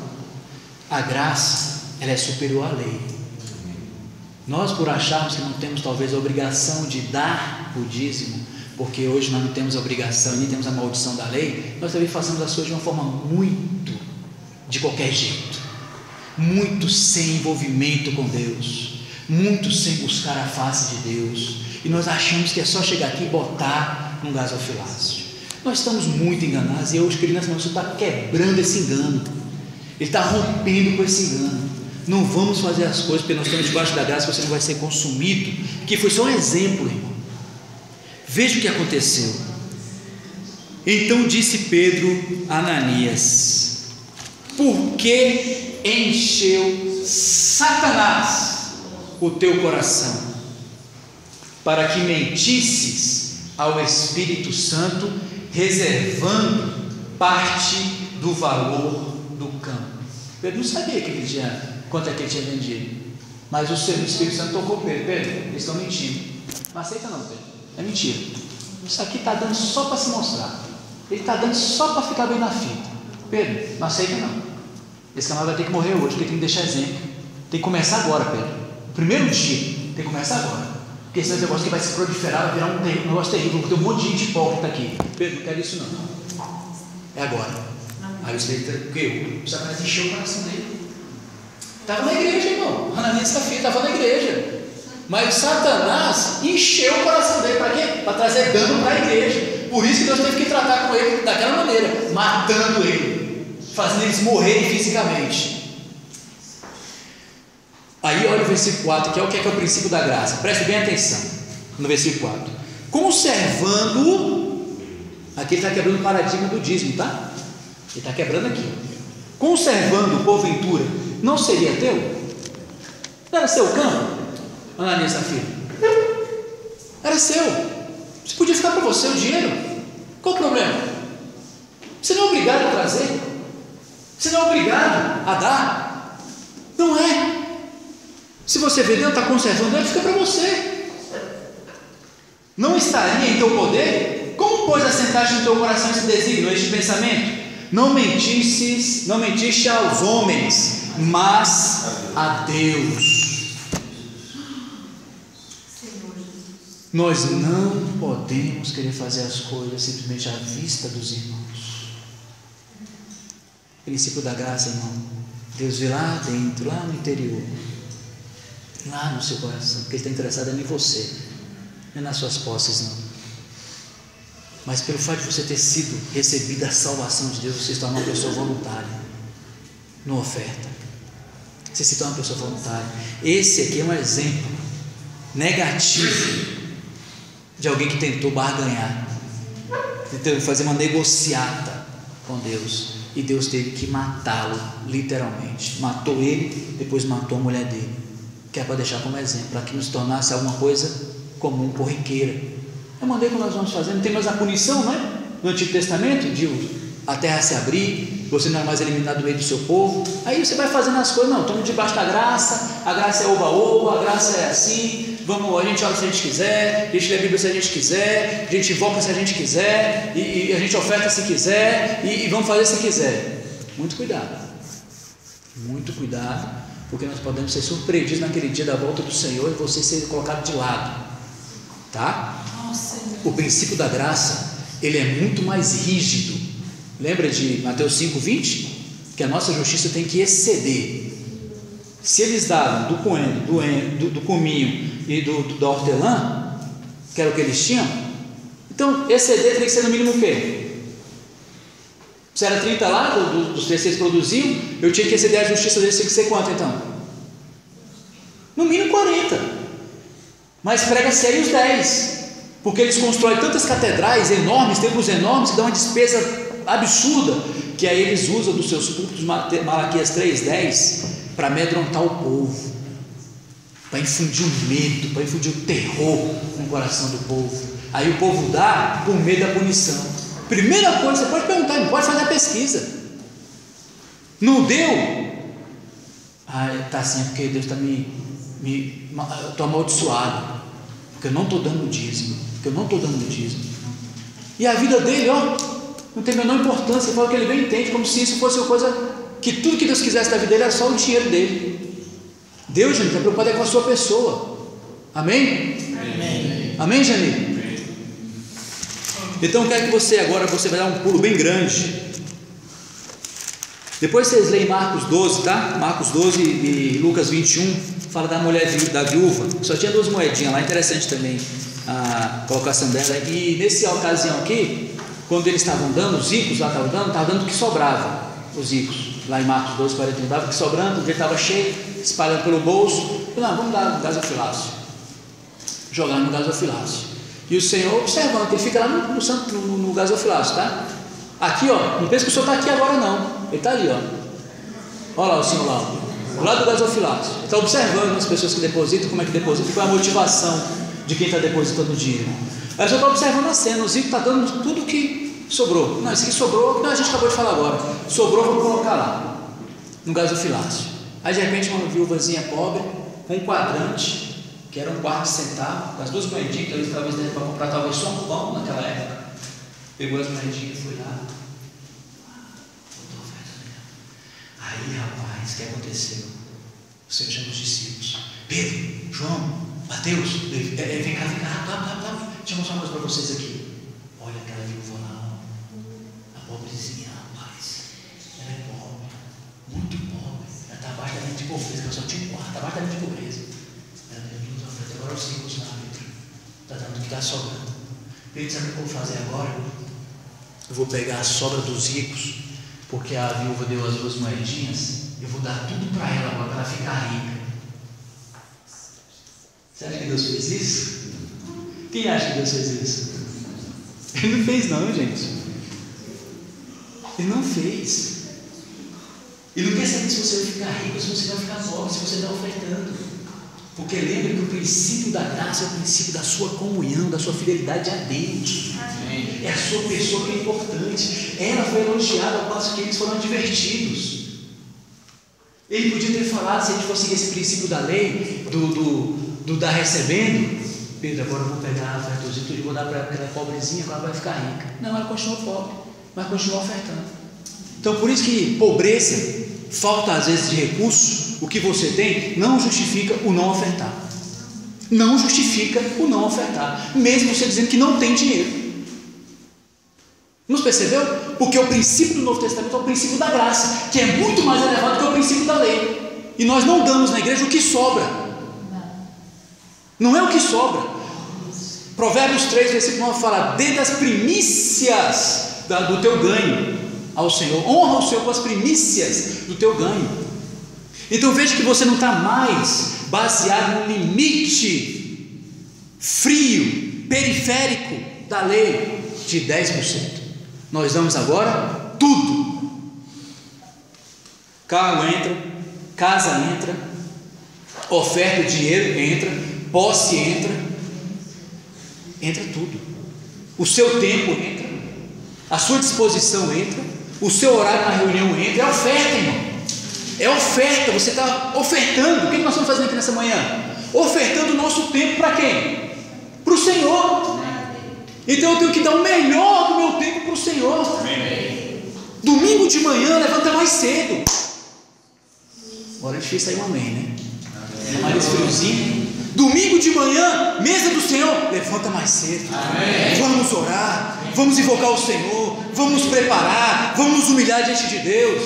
A graça, ela é superior à lei. Nós, por acharmos que não temos talvez a obrigação de dar o dízimo, porque hoje nós não temos a obrigação, nem temos a maldição da lei, nós também fazemos as coisas de uma forma muito de qualquer jeito, muito sem envolvimento com Deus, muito sem buscar a face de Deus, e nós achamos que é só chegar aqui e botar num gasofilácio. Nós estamos muito enganados, e hoje, querido, nós está quebrando esse engano, ele está rompendo com esse engano. Não vamos fazer as coisas porque nós estamos debaixo da graça, você não vai ser consumido, que foi só um exemplo, irmão. Veja o que aconteceu. Então disse Pedro a Ananias: por que encheu Satanás o teu coração, para que mentisses ao Espírito Santo, reservando parte do valor do campo? Pedro não sabia que ele tinha, quanto é que ele tinha vendido, mas o Espírito Santo tocou Pedro: Pedro, eles estão mentindo. Não aceita não, Pedro, é mentira, isso aqui está dando só para se mostrar, ele está dando só para ficar bem na fita. Pedro, não aceita não, esse camarada vai ter que morrer hoje, porque tem que deixar exemplo, tem que começar agora, Pedro. Primeiro dia, tem que começar agora, porque esse negócio que vai se proliferar, vai virar um negócio terrível, porque tem um monte de gente hipócrita aqui. Pedro, não quero isso não, é agora. Aí o Espírito, o Satanás encheu o coração dele, estava na igreja, irmão, Ananias e Safira estava na igreja, mas o Satanás encheu o coração dele, para quê? Para trazer dano para a igreja. Por isso que Deus teve que tratar com ele daquela maneira, matando ele, fazendo eles morrerem fisicamente. Aí olha o versículo 4, que é o princípio da graça, preste bem atenção no versículo 4: conservando, aqui ele está quebrando o paradigma do dízimo, tá? Ele está quebrando aqui, conservando, porventura, não seria teu? Não era seu campo, Ananias e Safira? Era seu, você podia ficar para você o dinheiro, qual o problema? Você não é obrigado a trazer, você não é obrigado a dar, não é. Se você vendeu, está conservando, ele fica para você. Não estaria em teu poder? Como pois assentaste no teu coração esse desígnio, este pensamento? Não mentiste aos homens, mas a Deus. Nós não podemos querer fazer as coisas simplesmente à vista dos irmãos. Princípio da graça, irmão. Deus vê lá dentro, lá no interior, lá no seu coração, porque Ele está interessado em você, não é nas suas posses não, mas pelo fato de você ter sido recebido a salvação de Deus, você se torna uma pessoa voluntária, não oferta, você se torna uma pessoa voluntária. Esse aqui é um exemplo negativo de alguém que tentou barganhar, tentou fazer uma negociata com Deus, e Deus teve que matá-lo, literalmente, matou ele, depois matou a mulher dele, que é para deixar como exemplo, para que nos tornasse alguma coisa comum, corriqueira. É a maneira que nós vamos fazer. Não tem mais a punição, não é? No Antigo Testamento, de a terra se abrir, você não é mais eliminado do meio do seu povo. Aí você vai fazendo as coisas, não, estamos debaixo da graça, a graça é oba-oba, a graça é assim, vamos, a gente ora se a gente quiser, a gente lê a Bíblia se a gente quiser, a gente invoca se a gente quiser, e a gente oferta se quiser, e vamos fazer se quiser. Muito cuidado, porque nós podemos ser surpreendidos naquele dia da volta do Senhor e você ser colocado de lado, tá? O princípio da graça, ele é muito mais rígido Lembra de Mateus 5:20? Que a nossa justiça tem que exceder. Se eles davam do coentro, do cominho e da hortelã, que era o que eles tinham, então exceder teria que ser no mínimo o quê? Se era 30 lá, dos 3 que eles produziam, eu tinha que exceder a justiça deles, tinha que ser quanto então? No mínimo 40. Mas prega-se aí os 10, porque eles constroem tantas catedrais enormes, templos enormes, que dão uma despesa absurda, que aí eles usam dos seus púlpitos, Malaquias 3:10, para amedrontar o povo, para infundir o medo, para infundir o terror no coração do povo. Aí o povo dá por medo da punição. Primeira coisa, você pode perguntar, não pode fazer a pesquisa. Não deu? Tá assim, é porque Deus está eu estou amaldiçoado, porque eu não estou dando dízimo, E a vida dele, não tem a menor importância. Ele fala que ele bem entende, como se isso fosse uma coisa, que tudo que Deus quisesse da vida dele era só o dinheiro dele. Deus, gente, está preocupado com a sua pessoa. Amém? Amém, Janine? Então eu quero que você vai dar um pulo bem grande. Depois vocês leem Marcos 12, tá? Marcos 12 e Lucas 21, fala da mulher da viúva, só tinha 2 moedinhas lá, interessante também a colocação dela. E nessa ocasião aqui, quando eles estavam dando, os ricos lá estavam dando o que sobrava, os ricos, lá em Marcos 12, 41, dava o que sobrando, o dia estava cheio, espalhando pelo bolso, não, vamos dar no gasofilácio, jogar no gasofilácio. E o Senhor observando, ele fica lá no gasofilácio, tá? Aqui, não pensa que o Senhor está aqui agora não, ele está ali, olha lá o Senhor lá, do lado do gasofilácio, ele está observando as pessoas que depositam, como é que depositam, qual é a motivação de quem está depositando o dinheiro. Aí o Senhor está observando a cena, os ricos estão dando tudo o que sobrou. Não, isso aqui sobrou, não, a gente acabou de falar agora, sobrou, vamos colocar lá, no gasofilácio. Aí de repente uma viúvazinha pobre, com um quadrante, que era 1/4 centavo, com as 2 moedinhas, que eles talvez devem para comprar talvez só um pão naquela época, pegou as moedinhas e foi lá, botou a oferta dela. Aí, rapaz, o que aconteceu? O Senhor chama os discípulos: Pedro, João, Mateus, vem cá, deixa eu mostrar uma coisa para vocês aqui. Olha aquela viúva lá, a pobrezinha, rapaz, ela é pobre, muito pobre, ela está abaixo da linha de pobreza, ela só tinha 1/4, abaixo da linha de pobreza. Ela deu duas ofertas, agora os ricos lá, Pedro, está dando o que está sobrando. Pedro, sabe o que eu vou fazer agora? Eu vou pegar a sobra dos ricos, porque a viúva deu as 2 moedinhas, eu vou dar tudo para ela agora, para ela ficar rica. Você acha que Deus fez isso? Quem acha que Deus fez isso? Ele não fez não, gente. Ele não fez. Ele não quer saber se você vai ficar rico, se você vai ficar pobre, se você está ofertando. Porque lembre que o princípio da graça é o princípio da sua comunhão, da sua fidelidade a Deus. É a sua pessoa que é importante. Ela foi elogiada ao passo que eles foram advertidos. Ele podia ter falado, se a gente for seguir esse princípio da lei, do dar recebendo: Pedro, agora eu vou pegar a oferta dos ricos e vou dar para aquela pobrezinha, agora ela vai ficar rica. Não, ela continuou pobre, mas continuou ofertando. Então por isso que pobreza, falta às vezes de recursos, o que você tem não justifica o não ofertar. Não justifica o não ofertar, mesmo você dizendo que não tem dinheiro. Nos percebeu? Porque o princípio do Novo Testamento é o princípio da graça, que é muito mais elevado que o princípio da lei. E nós não damos na igreja o que sobra. Não é o que sobra. Provérbios 3, versículo 9 fala: dê das primícias do teu ganho ao Senhor, honra o Senhor com as primícias do teu ganho. Então veja que você não está mais baseado no limite frio, periférico da lei de 10%. Nós damos agora tudo. Carro entra, casa entra, oferta, dinheiro entra, posse entra tudo. O seu tempo entra, a sua disposição entra, o seu horário na reunião entra. É oferta, irmão. É oferta, você está ofertando. O que nós estamos fazendo aqui nessa manhã? Ofertando o nosso tempo para quem? Para o Senhor. Então eu tenho que dar o melhor do meu tempo para o Senhor. Amém. Domingo de manhã, levanta mais cedo. Agora é difícil sair um amém, né? É mais friozinho. Domingo de manhã, mesa do Senhor, levanta mais cedo. Amém. Vamos orar, vamos invocar o Senhor, Vamos nos preparar, vamos nos humilhar diante de Deus,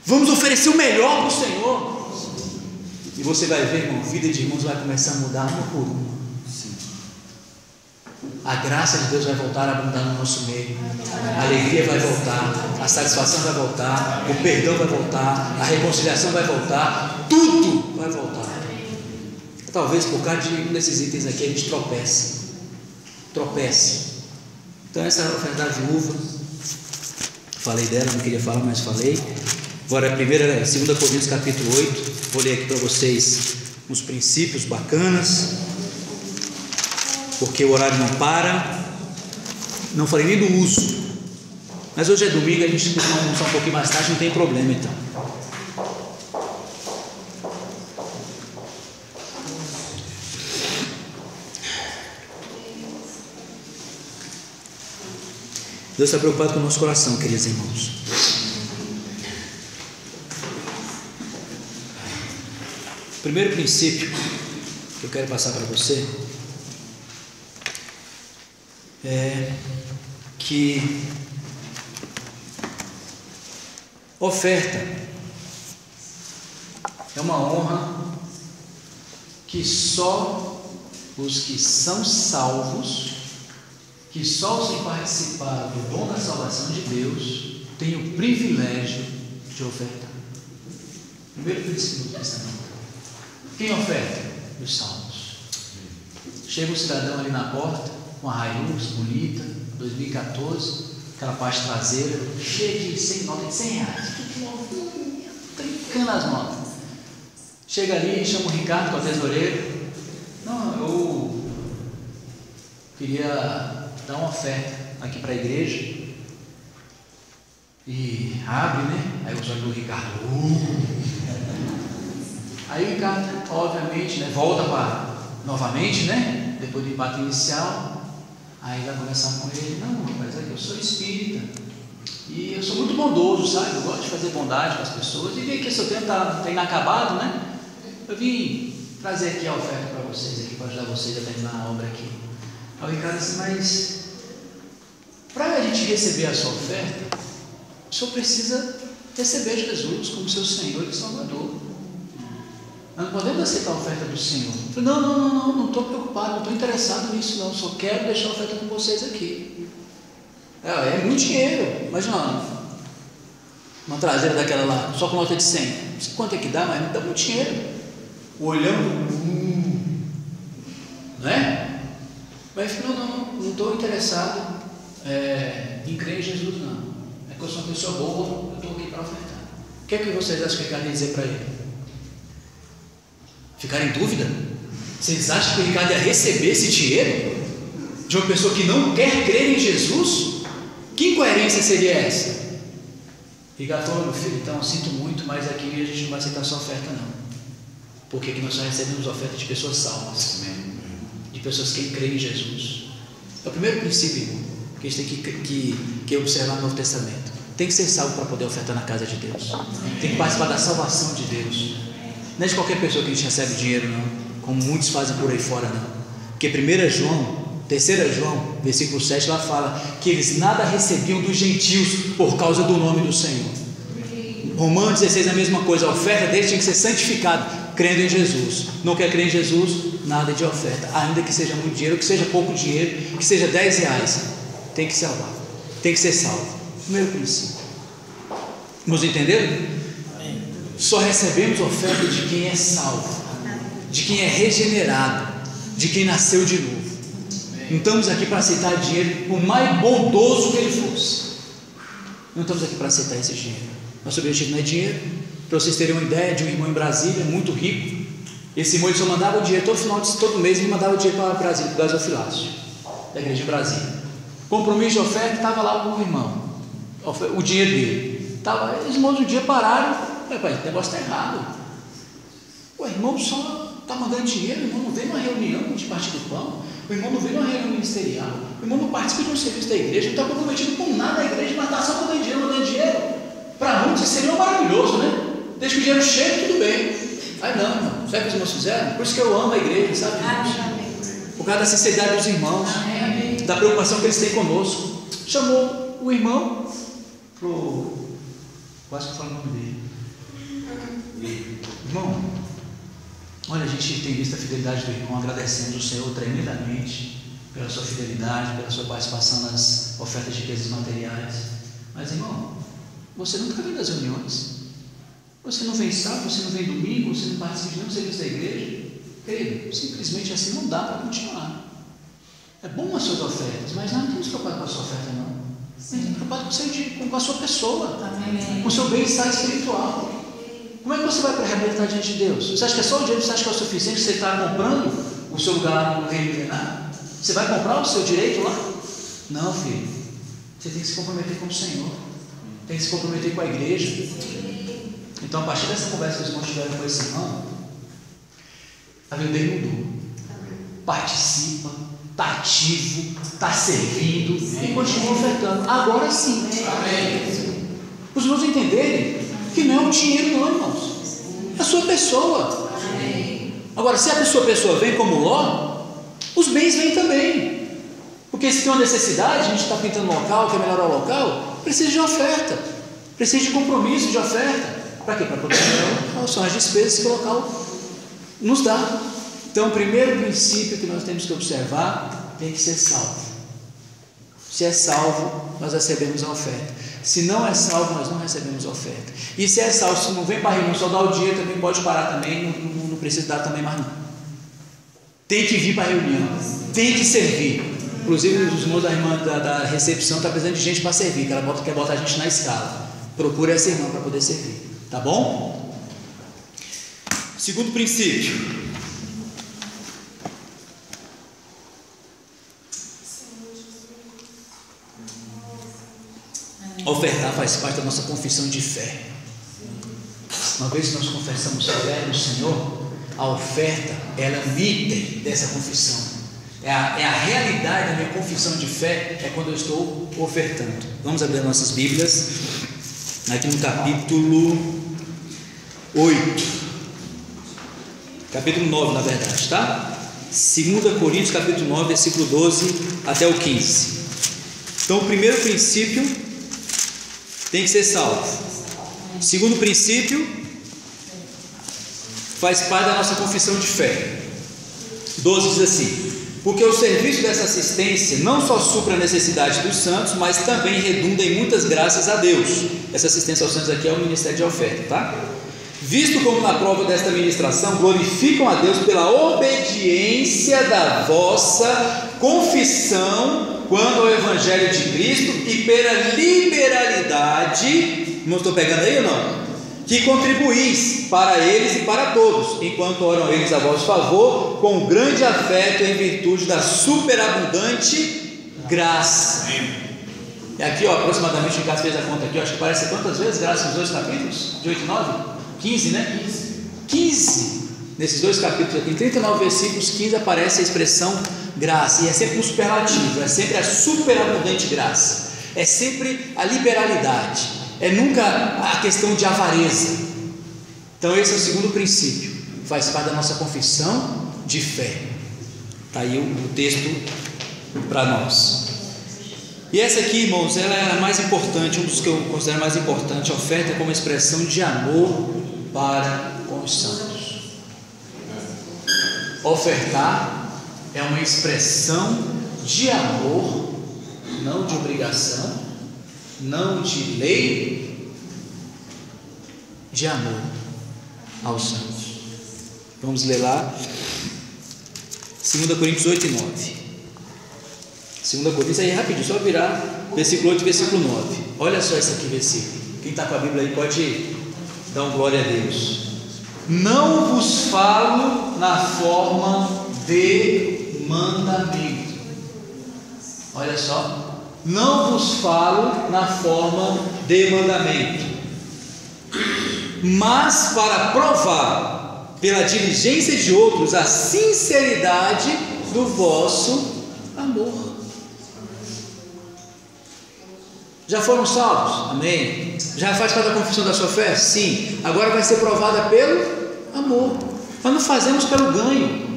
vamos oferecer o melhor para o Senhor, e você vai ver, irmão, a vida de irmãos vai começar a mudar uma por uma. A graça de Deus vai voltar a abundar no nosso meio, a alegria vai voltar, a satisfação vai voltar, o perdão vai voltar, a reconciliação vai voltar, tudo vai voltar. Talvez por causa de um desses itens aqui a gente tropece. Então essa é a oferta da viúva, falei dela, não queria falar, mas falei. Agora a primeira é 2 Coríntios capítulo 8, vou ler aqui para vocês uns princípios bacanas, porque o horário não para, não falei nem do uso, mas hoje é domingo, a gente costuma almoçar um pouquinho mais tarde, não tem problema então. Deus está preocupado com o nosso coração, queridos irmãos. O primeiro princípio que eu quero passar para você é que oferta é uma honra que só os que são salvos, que só os que participaram do dom da salvação de Deus têm o privilégio de ofertar. Primeiro princípio do pensamento. Quem oferta? Os salvos. Chega um cidadão ali na porta, com a Hilux bonita, 2014, aquela parte traseira, cheia de 100 notas de 100 reais, tudo novinho, trincando as notas. Chega ali, chama o Ricardo, que é o tesoureiro. Não, eu queria dar uma oferta aqui para a igreja. E abre, né? Aí os olhos do Ricardo. Aí o Ricardo, obviamente, né, volta para novamente, né? Depois do empate inicial. Aí vai conversar com ele. Não, rapaz, eu sou espírita e eu sou muito bondoso, sabe? Eu gosto de fazer bondade com as pessoas. E vi que seu tempo está inacabado, né? Eu vim trazer aqui a oferta para vocês, aqui, para ajudar vocês a terminar a obra aqui. Aí o Ricardo disse, mas para a gente receber a sua oferta, o senhor precisa receber Jesus como seu Senhor e Salvador. Nós não podemos aceitar a oferta do Senhor. Eu falei, não estou preocupado, não estou interessado nisso não, só quero deixar a oferta com vocês aqui. É muito dinheiro, imagina uma traseira daquela lá, só com nota de 100, não sei quanto é que dá, mas não dá muito dinheiro. Olhando, né? Mas eu falei, não estou interessado em crer em Jesus não, é que eu sou uma pessoa boa, eu estou aqui para ofertar. O que é que vocês acham que eu quero dizer para ele? Ficaram em dúvida? Vocês acham que o Ricardo ia receber esse dinheiro de uma pessoa que não quer crer em Jesus? Que incoerência seria essa? Ricardo falou, meu filho, então eu sinto muito, mas aqui a gente não vai aceitar sua oferta não, porque aqui nós só recebemos oferta de pessoas salvas, de pessoas que creem em Jesus. É o primeiro princípio, irmão, que a gente tem que observar no Novo Testamento. Tem que ser salvo para poder ofertar na casa de Deus, tem que participar da salvação de Deus. Não é de qualquer pessoa que a gente recebe dinheiro não, como muitos fazem por aí fora não, porque 3 João, versículo 7, lá fala que eles nada recebiam dos gentios por causa do nome do Senhor. Romanos 16 a mesma coisa, a oferta deles tinha que ser santificada, crendo em Jesus. Não quer crer em Jesus, nada de oferta, ainda que seja muito dinheiro, que seja pouco dinheiro, que seja 10 reais, tem que salvar, tem que ser salvo. Primeiro princípio. Nos entenderam? Só recebemos oferta de quem é salvo, de quem é regenerado, de quem nasceu de novo. Não estamos aqui para aceitar dinheiro, por mais bondoso que ele fosse. Não estamos aqui para aceitar esse dinheiro. Nosso objetivo não é dinheiro. Para vocês terem uma ideia, de um irmão em Brasília, muito rico. Esse irmão ele só mandava o dinheiro, todo mês ele mandava o dinheiro para Brasília, para o gasofilácio da igreja de Brasília. Compromisso de oferta, estava lá com o irmão, o dinheiro dele. Os irmãos um dia pararam. Pai, o negócio está errado. O irmão só está mandando dinheiro, o irmão não veio numa reunião de partir do pão, o irmão não veio numa reunião ministerial, o irmão não participa de um serviço da igreja, não está comprometido com nada da igreja, mas está só mandando dinheiro. Para muitos isso seria maravilhoso, né? Desde que o dinheiro chegue, tudo bem. Aí não, irmão, sabe o que os irmãos fizeram? Por isso que eu amo a igreja, sabe? Por causa da sinceridade dos irmãos, da preocupação que eles têm conosco. chamou o irmão, quase que falo o nome dele. Irmão, olha, a gente tem visto a fidelidade do irmão, agradecendo o Senhor tremendamente pela sua fidelidade, pela sua participação nas ofertas de riquezas materiais. Mas, irmão, você nunca vem das reuniões, você não vem sábado, você não vem domingo, você não participa de nenhum serviço da igreja. Querido, simplesmente assim não dá para continuar. É bom as suas ofertas, mas não estamos preocupados com a sua oferta, não. Estamos preocupados com a sua pessoa, com o seu bem-estar espiritual. Como é que você vai para reabilitar diante de Deus? Você acha que é só o dinheiro? Você acha que é o suficiente? Você está comprando o seu lugar lá no reino milenar? Você vai comprar o seu direito lá? Não, filho. Você tem que se comprometer com o Senhor. Tem que se comprometer com a igreja. Então, a partir dessa conversa que os irmãos tiveram com esse irmão, a vida dele mudou. Participa, está ativo, está servindo e continua ofertando. Agora sim. Amém. Os irmãos entenderem que não é o dinheiro, não, irmãos. É a sua pessoa. Amém. Agora, se a sua pessoa vem como Ló, os bens vêm também. Porque se tem uma necessidade, a gente está pintando um local, quer melhorar o local, precisa de oferta, precisa de compromisso de oferta. Para quê? Para poder são as despesas que o local nos dá. Então, o primeiro princípio que nós temos que observar, tem que ser salvo. Se é salvo, nós recebemos a oferta. Se não é salvo, nós não recebemos a oferta. E se é salvo, se não vem para a reunião, só dá o dia, também pode parar também, não precisa dar também mais não. Tem que vir para a reunião, tem que servir. Inclusive os irmãos da irmã da recepção estão precisando de gente para servir, que ela quer botar a gente na escala. Procure essa irmã para poder servir, tá bom? Segundo princípio, ofertar faz parte da nossa confissão de fé. Uma vez que nós confessamos fé no Senhor, a oferta, ela é um item dessa confissão. É a realidade da minha confissão de fé, é quando eu estou ofertando. Vamos abrir nossas Bíblias, aqui no capítulo 8, capítulo 9 na verdade, tá? 2 Coríntios capítulo 9, versículo 12 até o 15. Então o primeiro princípio tem que ser salvo. Segundo princípio, faz parte da nossa confissão de fé. 12 diz assim: porque o serviço dessa assistência não só supra a necessidade dos santos, mas também redunda em muitas graças a Deus. Essa assistência aos santos aqui é o ministério de oferta, tá? Visto como na prova desta ministração glorificam a Deus pela obediência da vossa confissão quanto ao Evangelho de Cristo e pela liberalidade, não estou pegando aí ou não? Que contribuís para eles e para todos, enquanto oram eles a vosso favor, com grande afeto em virtude da superabundante graça. E aqui, ó, aproximadamente, o Ricardo fez a conta aqui, ó, acho que parece quantas vezes graça nos dois capítulos? De 8 e 9? 15, né? 15. Nesses dois capítulos aqui, em 39 versículos, 15 aparece a expressão graça, e é sempre um superlativo, é sempre a superabundante graça, é sempre a liberalidade, é nunca a questão de avareza. Então esse é o segundo princípio, faz parte da nossa confissão de fé. Está aí o texto para nós. E essa aqui, irmãos, ela é a mais importante, um dos que eu considero mais importante, a oferta como expressão de amor para com os santos. Ofertar é uma expressão de amor, não de obrigação, não de lei, de amor aos santos. Vamos ler lá 2 Coríntios 8 e 9. 2 Coríntios, aí rapidinho, só virar versículo 8 e versículo 9. Olha só esse aqui versículo. Quem está com a Bíblia aí pode dar um glória a Deus. Não vos falo na forma de mandamento. Olha só, não vos falo na forma de mandamento, mas para provar pela diligência de outros a sinceridade do vosso amor. Já foram salvos? Amém. Já faz parte da confissão da sua fé? Sim. Agora vai ser provada pelo amor. Nós não fazemos pelo ganho.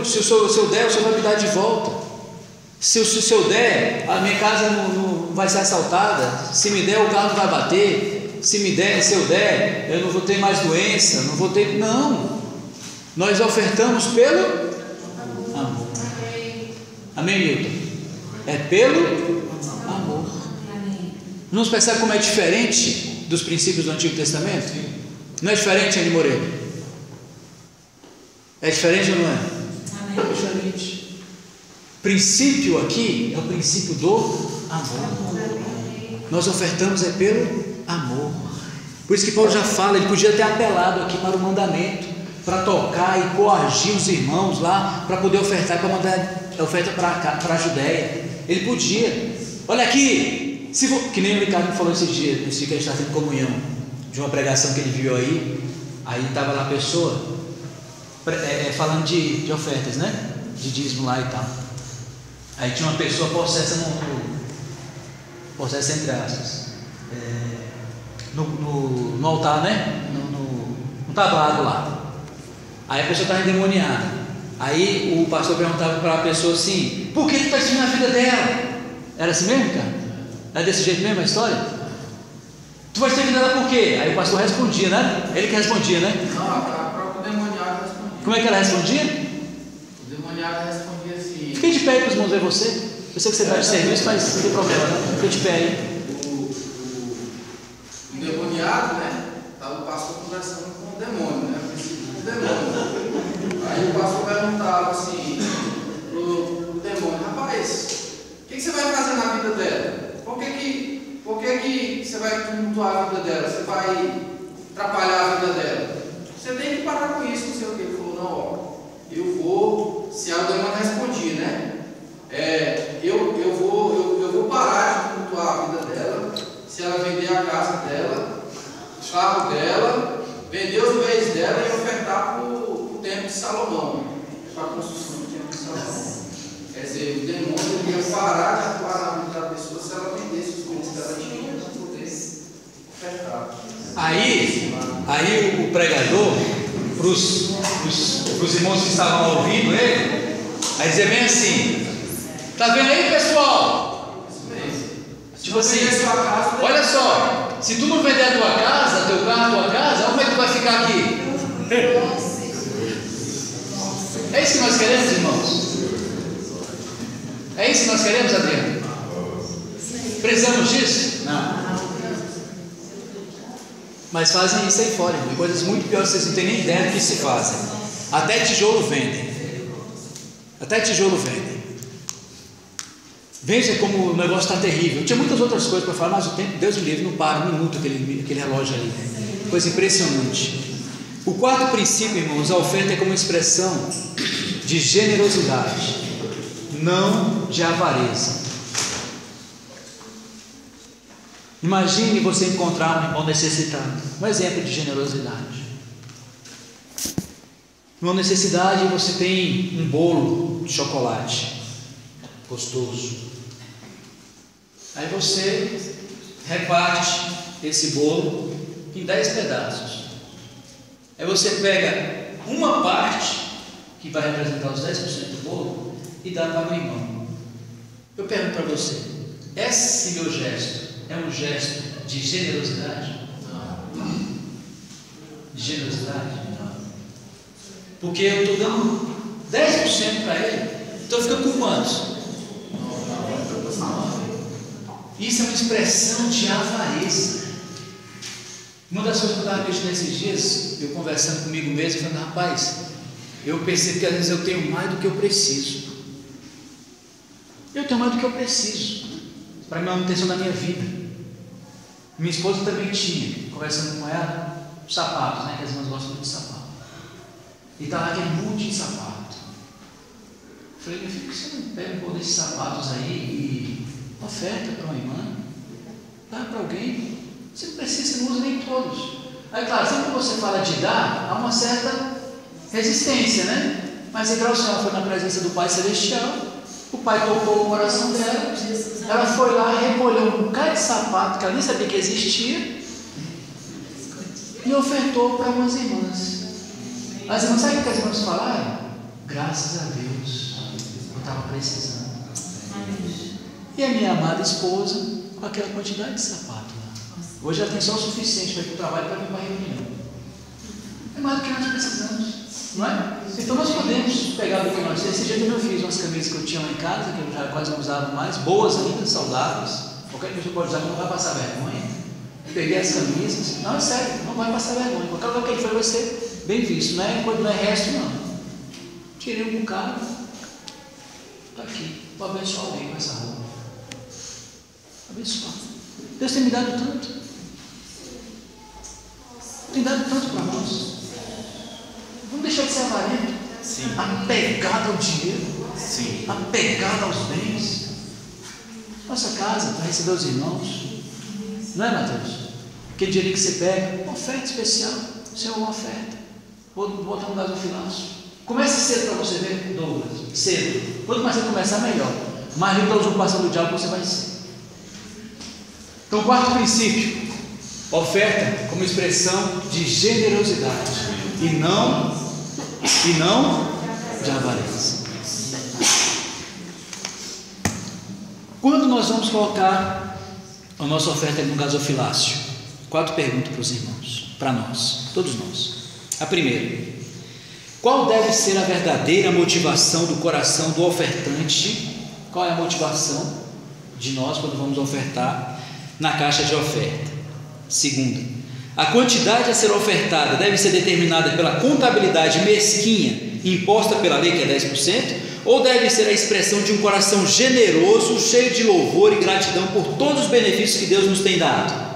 Se o senhor der, o senhor vai me dar de volta. Se o senhor der, a minha casa vai ser assaltada, se me der o carro vai bater, se eu der, eu não vou ter mais doença, não vou ter. Não, nós ofertamos pelo amor. Amém, Milton? É pelo amor. Não percebe como é diferente dos princípios do Antigo Testamento? Não é diferente, Anny Moreira? É diferente ou não é? É diferente. Princípio aqui é o princípio do amor. Nós ofertamos pelo amor. Por isso que Paulo já fala, ele podia ter apelado aqui para o mandamento, para tocar e coagir os irmãos lá, para poder ofertar, para mandar oferta para a Judéia. Ele podia. Olha aqui, que nem o Ricardo me falou esses dias, nesse dia que a gente está tendo comunhão, de uma pregação que ele viu aí estava lá a pessoa falando de ofertas, né? De dízimo lá e tal. Aí tinha uma pessoa possessa possessa entre aspas, no altar, né? No tablado lá. Aí a pessoa estava endemoniada. Aí o pastor perguntava para a pessoa assim: por que tu está destruindo a vida dela? Era assim mesmo, cara? Era desse jeito mesmo a história? Tu vai ter vida dela por quê? Aí o pastor respondia, né? Ele que respondia, né? Não, a própria demoniada respondia. Como é que ela respondia? O demoniado respondia assim. Fique de pé para os irmãos ver você. Eu sei que você vai de serviço, mas não tem problema, né? Fique de pé aí. O demoniado, né? Estava o pastor conversando com o demônio, né? O demônio. Aí o pastor perguntava assim pro demônio: rapaz, o que você vai fazer na vida dela? Por que você vai tumultuar a vida dela? Você vai atrapalhar a vida dela? Você tem que parar com isso, não sei o que. Ele falou: não, ó, eu vou. Se a demônio respondia, né? Eu vou parar de tumultuar a vida dela se ela vender a casa dela, o carro dela, vender os bens dela e ofertar para o templo de Salomão, para a construção do templo de Salomão. Quer dizer, o demônio ia parar de atuar na vida da pessoa se ela vendesse os bens que ela tinha para poder ofertar. Aí o pregador, para os irmãos que estavam ouvindo ele, aí dizia bem assim: tá vendo aí, pessoal? Tipo assim, olha só, se tu não vender a tua casa, teu carro, a tua casa, como é que tu vai ficar aqui? É isso que nós queremos, irmãos? É isso que nós queremos, Adriano? Precisamos disso? Não. Mas fazem isso aí fora, irmão. Coisas muito piores, vocês não têm nem ideia do que se fazem. Até tijolo vendem. Até tijolo vendem. Veja como o negócio está terrível. Tinha muitas outras coisas para falar, mas o tempo, Deus me livre, não para um minuto aquele relógio ali. Coisa impressionante. O quarto princípio, irmãos, a oferta é como expressão de generosidade, não de avareza. Imagine você encontrar um irmão necessitado. Um exemplo de generosidade. Numa necessidade, você tem um bolo de chocolate gostoso. Aí você reparte esse bolo em 10 pedaços. Aí você pega uma parte, que vai representar os 10% do bolo, e dá para o irmão. Eu pergunto para você: esse meu gesto é um gesto de generosidade? Não. De generosidade? Não. Porque eu estou dando 10% para ele, então fica com quantos? Isso é uma expressão de avareza. Uma das coisas que eu estava vendo nesses dias, eu conversando comigo mesmo, falando: rapaz, eu percebo que às vezes eu tenho mais do que eu preciso. Eu tenho mais do que eu preciso para a manutenção da minha vida. Minha esposa também tinha, conversando com ela, sapatos, né? Que as irmãs gostam muito de sapato. E estava aquele monte de sapato. Eu falei: meu filho, por que você não pega um pouco desses sapatos aí e oferta para uma irmã? Dá para alguém? Você não precisa, você não usa nem todos. Aí, claro, sempre que você fala de dar, há uma certa resistência, né? Mas igual o Senhor foi na presença do Pai Celestial, o Pai tocou o coração dela, ela foi lá, recolheu um bocado de sapato que ela nem sabia que existia e ofertou para umas irmãs. As irmãs, sabe o que as irmãs falaram? Graças a Deus, eu estava precisando. E a minha amada esposa com aquela quantidade de sapato lá. Hoje ela tem só o suficiente para ir para o trabalho e para vir para a reunião. É mais do que nós precisamos, não é? Então nós podemos pegar do que nós temos. Esse dia eu fiz umas camisas que eu tinha lá em casa, que eu já quase não usava mais, boas ainda, saudáveis. Qualquer pessoa pode usar, não vai passar vergonha. Peguei as camisas, não, é sério, não vai passar vergonha. Qualquer lugar que ele for vai ser bem visto, não é quando não é resto, não. Tirei um bocado, está aqui, vou abençoar alguém com essa roupa. Abençoar. Deus tem me dado tanto. Tem dado tanto para nós. Vamos deixar de ser avarento. Sim. Apegado ao dinheiro. Sim. Apegado aos bens. Nossa casa para receber os irmãos. Não é, Mateus? Aquele dinheiro que você pega, uma oferta especial. Senhor, uma oferta. Vou botar um gasofilaço. Comece cedo para você ver, Douglas. Cedo. Quanto mais você começar, melhor. Mais livre da usurpação do diabo você vai ser. Então, quarto princípio: oferta como expressão de generosidade e não de avareza. Quando nós vamos colocar a nossa oferta no gasofilácio? 4 perguntas para os irmãos, para nós, todos nós. A primeira: qual deve ser a verdadeira motivação do coração do ofertante? Qual é a motivação de nós quando vamos ofertar na caixa de oferta? Segunda: a quantidade a ser ofertada deve ser determinada pela contabilidade mesquinha imposta pela lei, que é 10%, ou deve ser a expressão de um coração generoso, cheio de louvor e gratidão por todos os benefícios que Deus nos tem dado?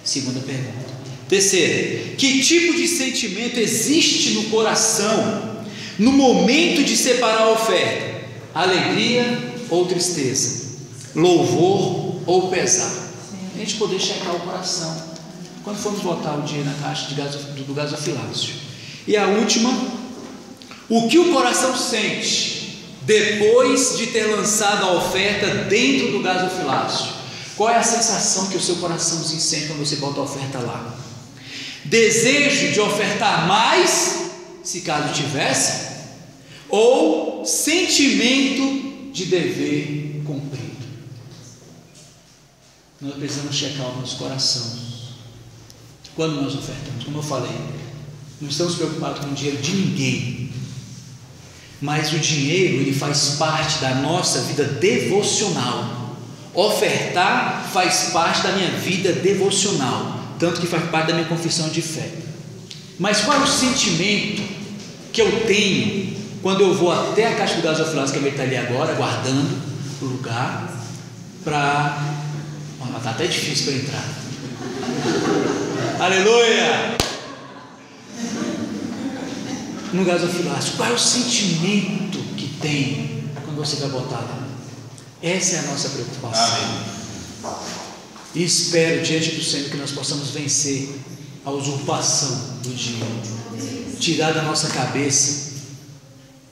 Segunda pergunta. Terceira: que tipo de sentimento existe no coração no momento de separar a oferta? Alegria ou tristeza? Louvor ou pesar? A gente poder checar o coração quando formos botar o dinheiro na caixa do gasofilácio. E a última: o que o coração sente depois de ter lançado a oferta dentro do gasofilácio? Qual é a sensação que o seu coraçãozinho sente quando você bota a oferta lá? Desejo de ofertar mais, se caso tivesse, ou sentimento de dever cumprido? Nós precisamos checar o nosso coração quando nós ofertamos. Como eu falei, não estamos preocupados com o dinheiro de ninguém, mas o dinheiro, ele faz parte da nossa vida devocional. Ofertar faz parte da minha vida devocional, tanto que faz parte da minha confissão de fé. Mas qual é o sentimento que eu tenho quando eu vou até a caixa do gasofilácio, que ele está ali agora, guardando o lugar para... está até difícil para entrar. Aleluia! No gasofilácio, qual é o sentimento que tem quando você vai botar lá? Essa é a nossa preocupação. Amém. E espero diante do Senhor que nós possamos vencer a usurpação do dinheiro, tirar da nossa cabeça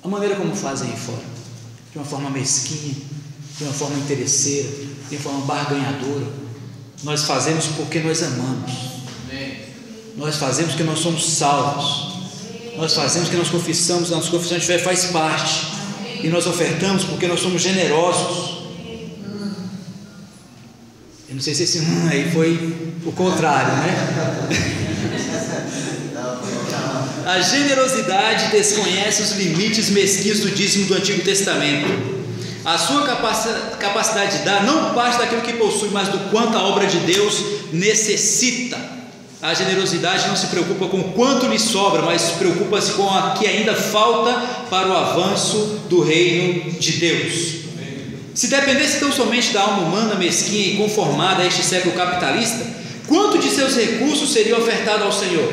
a maneira como fazem aí fora, de uma forma mesquinha, de uma forma interesseira, de uma forma barganhadora. Nós fazemos porque nós amamos. Nós fazemos porque nós somos salvos. Nós fazemos porque nós confessamos, a nossa confissão de fé faz parte. E nós ofertamos porque nós somos generosos. Eu não sei se esse aí foi o contrário, né? A generosidade desconhece os limites mesquinhos do dízimo do Antigo Testamento. A sua capacidade de dar não parte daquilo que possui, mas do quanto a obra de Deus necessita. A generosidade não se preocupa com quanto lhe sobra, mas se preocupa com o que ainda falta para o avanço do reino de Deus. Se dependesse tão somente da alma humana mesquinha e conformada a este século capitalista, quanto de seus recursos seria ofertado ao Senhor?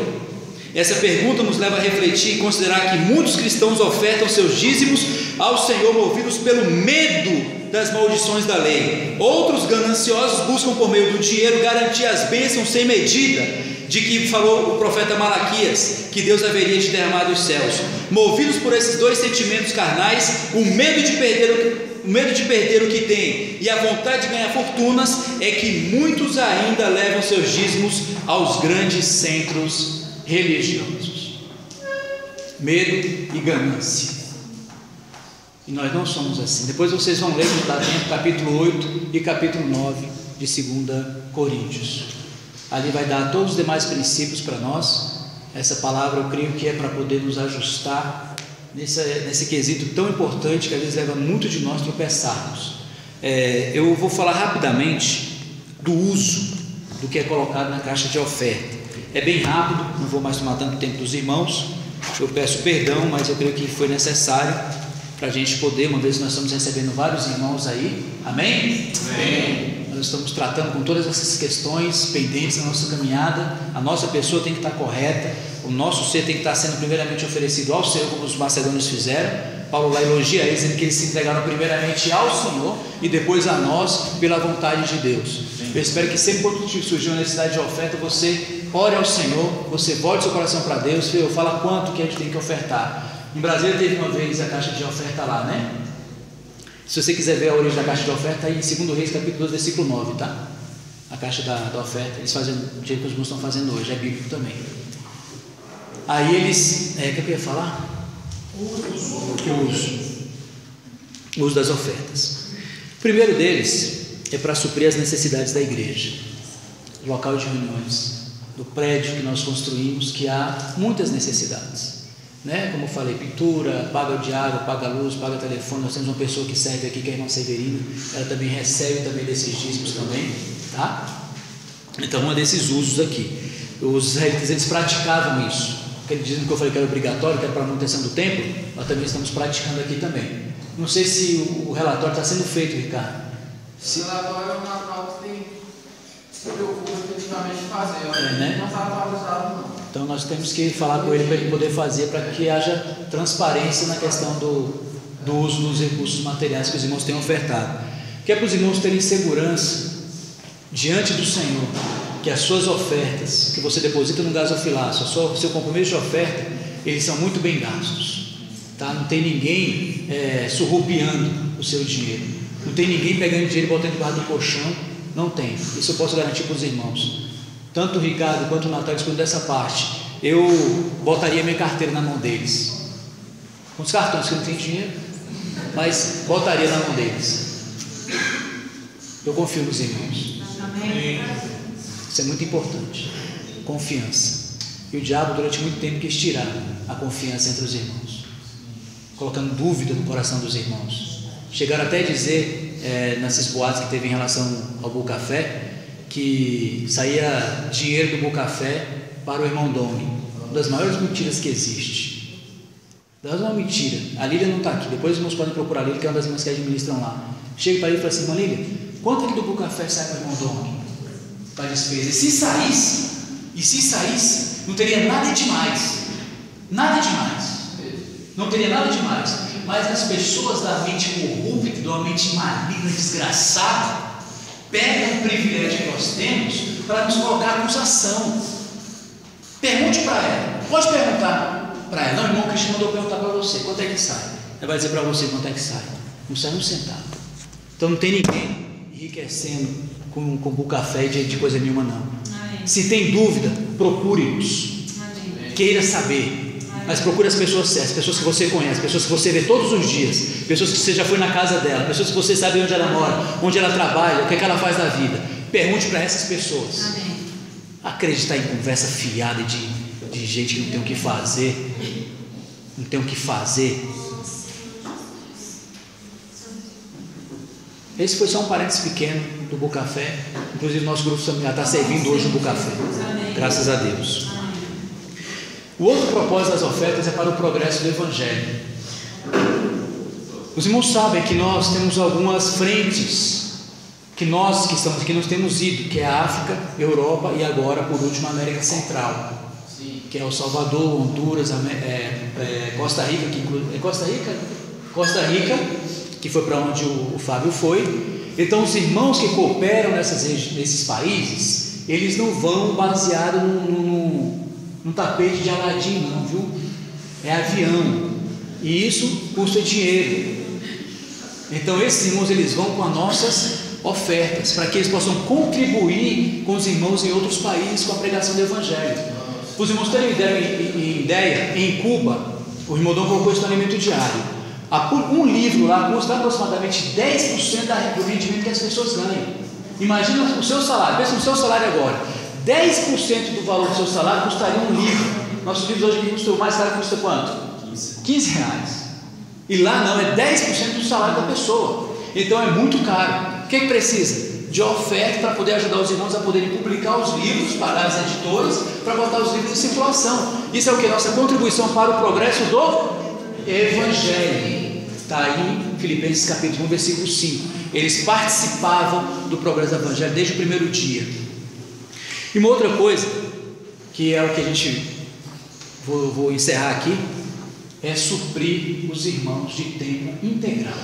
Essa pergunta nos leva a refletir e considerar que muitos cristãos ofertam seus dízimos ao Senhor movidos pelo medo das maldições da lei. Outros gananciosos buscam por meio do dinheiro garantir as bênçãos sem medida, de que falou o profeta Malaquias, que Deus haveria de derramar dos céus. Movidos por esses dois sentimentos carnais, o medo de perder o que tem e a vontade de ganhar fortunas, é que muitos ainda levam seus dízimos aos grandes centros religiosos. Medo e ganância. E nós não somos assim. Depois vocês vão ler no capítulo 8 e capítulo 9 de 2 Coríntios. Ali vai dar todos os demais princípios para nós. Essa palavra eu creio que é para poder nos ajustar nesse quesito tão importante que às vezes leva muito de nós tropeçarmos. Eu vou falar rapidamente do uso do que é colocado na caixa de oferta. É bem rápido, não vou mais tomar tanto tempo dos irmãos. Eu peço perdão, mas eu creio que foi necessário para a gente poder, uma vez nós estamos recebendo vários irmãos aí, amém? Amém. Nós estamos tratando com todas essas questões pendentes na nossa caminhada. A nossa pessoa tem que estar correta, o nosso ser tem que estar sendo primeiramente oferecido ao Senhor, como os macedônios fizeram. Paulo lá elogia eles, dizendo que eles se entregaram primeiramente ao Senhor e depois a nós, pela vontade de Deus. Eu espero que sempre quando surgir uma necessidade de oferta, você ore ao Senhor, você volte seu coração para Deus, fala quanto que a gente tem que ofertar. Em Brasília teve uma vez a caixa de oferta lá, né? Se você quiser ver a origem da caixa de oferta, aí em 2 Reis capítulo 2, versículo 9, tá? A caixa da oferta, eles fazem do jeito que os irmãos estão fazendo hoje, é bíblico também. Aí eles, o que eu ia falar? O uso das ofertas. O primeiro deles é para suprir as necessidades da igreja, do local de reuniões, do prédio que nós construímos, que há muitas necessidades, né? Como eu falei, pintura, paga de água, paga luz, paga telefone. Nós temos uma pessoa que serve aqui, que é a irmã Severina, ela também recebe também desses dízimos também, tá? Então, um desses usos aqui, os israelitas, eles praticavam isso. Aquele dízimo que eu falei que era obrigatório, que era para a manutenção do templo, nós também estamos praticando aqui também. Não sei se o relatório está sendo feito, Ricardo. O relatório é um natural que tem se preocupa efetivamente de fazer, né? Não está atualizado, não. Então nós temos que falar com ele para ele poder fazer, para que haja transparência na questão do uso dos recursos materiais que os irmãos têm ofertado, que é para os irmãos terem segurança diante do Senhor, que as suas ofertas que você deposita no gasofilácio, seu compromisso de oferta, eles são muito bem gastos, tá? Não tem ninguém surrupiando o seu dinheiro, não tem ninguém pegando dinheiro e botando debaixo do colchão, não tem. Isso eu posso garantir para os irmãos. Tanto o Ricardo quanto o Natal escolhendo dessa parte, eu botaria minha carteira na mão deles, com os cartões que não tem dinheiro, mas botaria na mão deles. Eu confio nos irmãos. Amém. Isso é muito importante. Confiança. E o diabo durante muito tempo quis tirar a confiança entre os irmãos, colocando dúvida no coração dos irmãos. Chegaram até a dizer, nesses boatos que teve em relação ao Bucafé, que saía dinheiro do Bucafé para o irmão Doni. Uma das maiores mentiras que existe. Das uma mentira. A Lília não está aqui, depois os irmãos podem procurar a Lília, que é uma das irmãs que administram lá. Chega para ele e fala assim: irmã Lília, quanto aqui do Bucafé sai para o irmão Doni para despesa? E se saísse, não teria nada demais. Nada demais. Não teria nada demais. Mas as pessoas da mente corrupta, da mente maligna, desgraçada, pegam o privilégio que nós temos para nos colocar acusação. Pergunte para ela. Pode perguntar para ela. Não, irmão Cristiano mandou perguntar para você: quanto é que sai? Ela vai dizer para você quanto é que sai. Não sai um centavo. Então não tem ninguém enriquecendo com Bucafé de coisa nenhuma, não. Amém. Se tem dúvida, procure-nos. Queira saber. Mas procure as pessoas certas, pessoas que você conhece, pessoas que você vê todos os dias, pessoas que você já foi na casa dela, pessoas que você sabe onde ela mora, onde ela trabalha, o que é que ela faz da vida. Pergunte para essas pessoas. Amém. Acreditar em conversa fiada de gente que não tem o que fazer, não tem o que fazer. Esse foi só um parênteses pequeno do Bucafé. Inclusive nosso grupo familiar está servindo hoje o Bucafé, graças a Deus. O outro propósito das ofertas é para o progresso do Evangelho. Os irmãos sabem que nós temos algumas frentes que nós que estamos aqui nós temos ido, que é a África, Europa e agora por último a América Central. Sim. Que é o Salvador, Honduras, Costa Rica, Costa Rica, que foi para onde o Fábio foi. Então os irmãos que cooperam nesses países, eles não vão baseado num tapete de Aladim, não, viu? É avião, e isso custa dinheiro. Então esses irmãos, eles vão com as nossas ofertas, para que eles possam contribuir com os irmãos em outros países com a pregação do Evangelho. Os irmãos terem ideia, em Cuba, o irmão Dom colocou isso no alimento diário. Um livro lá custa aproximadamente 10% do rendimento que as pessoas ganham. Imagina o seu salário, pensa no seu salário agora. 10% do valor do seu salário custaria um livro. Nossos livros hoje custam, o mais caro custa quanto? 15 reais. E lá não, é 10% do salário da pessoa. Então é muito caro. O que precisa? De oferta para poder ajudar os irmãos a poderem publicar os livros, pagar as editoras, para botar os livros em circulação. Isso é o que? Nossa contribuição para o progresso do Evangelho. Está aí em Filipenses capítulo 1, versículo 5. Eles participavam do progresso do Evangelho desde o primeiro dia. E uma outra coisa, que é o que a gente, vou encerrar aqui, é suprir os irmãos de tempo integral.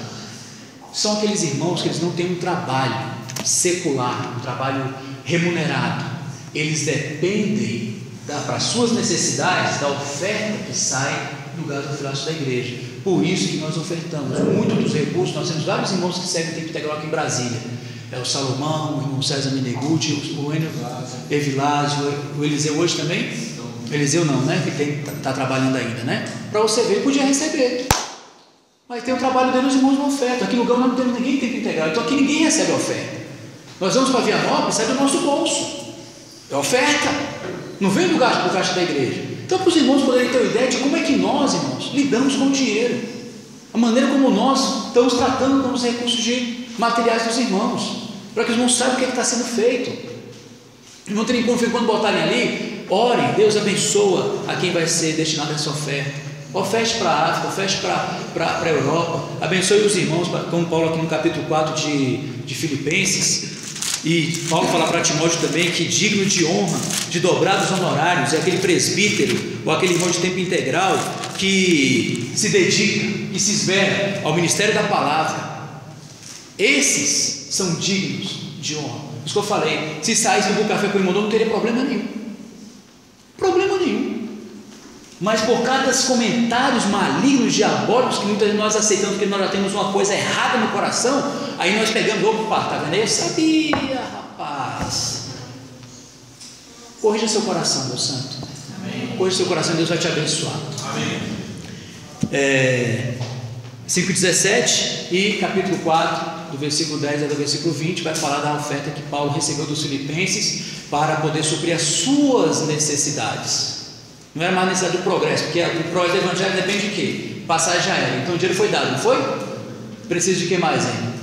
São aqueles irmãos que eles não têm um trabalho secular, um trabalho remunerado. Eles dependem para suas necessidades da oferta que sai do gasofilaço da igreja. Por isso que nós ofertamos muito dos recursos. Nós temos vários irmãos que servem tempo integral aqui em Brasília. É o Salomão, o irmão César Meneguti, o Enio Evilásio, o Eliseu hoje também? Eliseu não, né? Que está trabalhando ainda, né? Para você ver, podia receber. Mas tem o trabalho dele, os irmãos de oferta. Aqui no lugar não temos ninguém tempo integral, então aqui ninguém recebe oferta. Nós vamos para Vianópolis, sai do nosso bolso. É oferta, não vem do gasto da igreja. Então, para os irmãos poderem ter uma ideia de como é que nós, irmãos, lidamos com o dinheiro, a maneira como nós estamos tratando com os recursos materiais dos irmãos, para que os irmãos saibam o que está sendo feito. Não tem confio quando botarem ali, orem, Deus abençoa a quem vai ser destinado a essa oferta. Oferte para a África, oferte para a Europa, abençoe os irmãos, como Paulo aqui no capítulo 4 de Filipenses. E Paulo fala para Timóteo também que digno de honra, de dobrados honorários, é aquele presbítero ou aquele irmão de tempo integral que se dedica e se esmera ao ministério da palavra. Esses são dignos de honra. Isso que eu falei, se saísse do café com o irmão, não teria problema nenhum. Problema nenhum. Mas por causa dos comentários malignos, diabólicos, que muitas vezes nós aceitamos porque nós já temos uma coisa errada no coração, aí nós pegamos, opa, tá vendo? Eu sabia, rapaz. Corrija seu coração, meu santo. Amém. Corrija seu coração, Deus vai te abençoar. Amém. 5:17 e capítulo 4, do versículo 10 ao versículo 20, vai falar da oferta que Paulo recebeu dos filipenses para poder suprir as suas necessidades. Não era mais necessidade do progresso, porque o progresso do evangelho depende de quê? Passagem aérea. Então o dinheiro foi dado, não foi? Precisa de que mais ainda?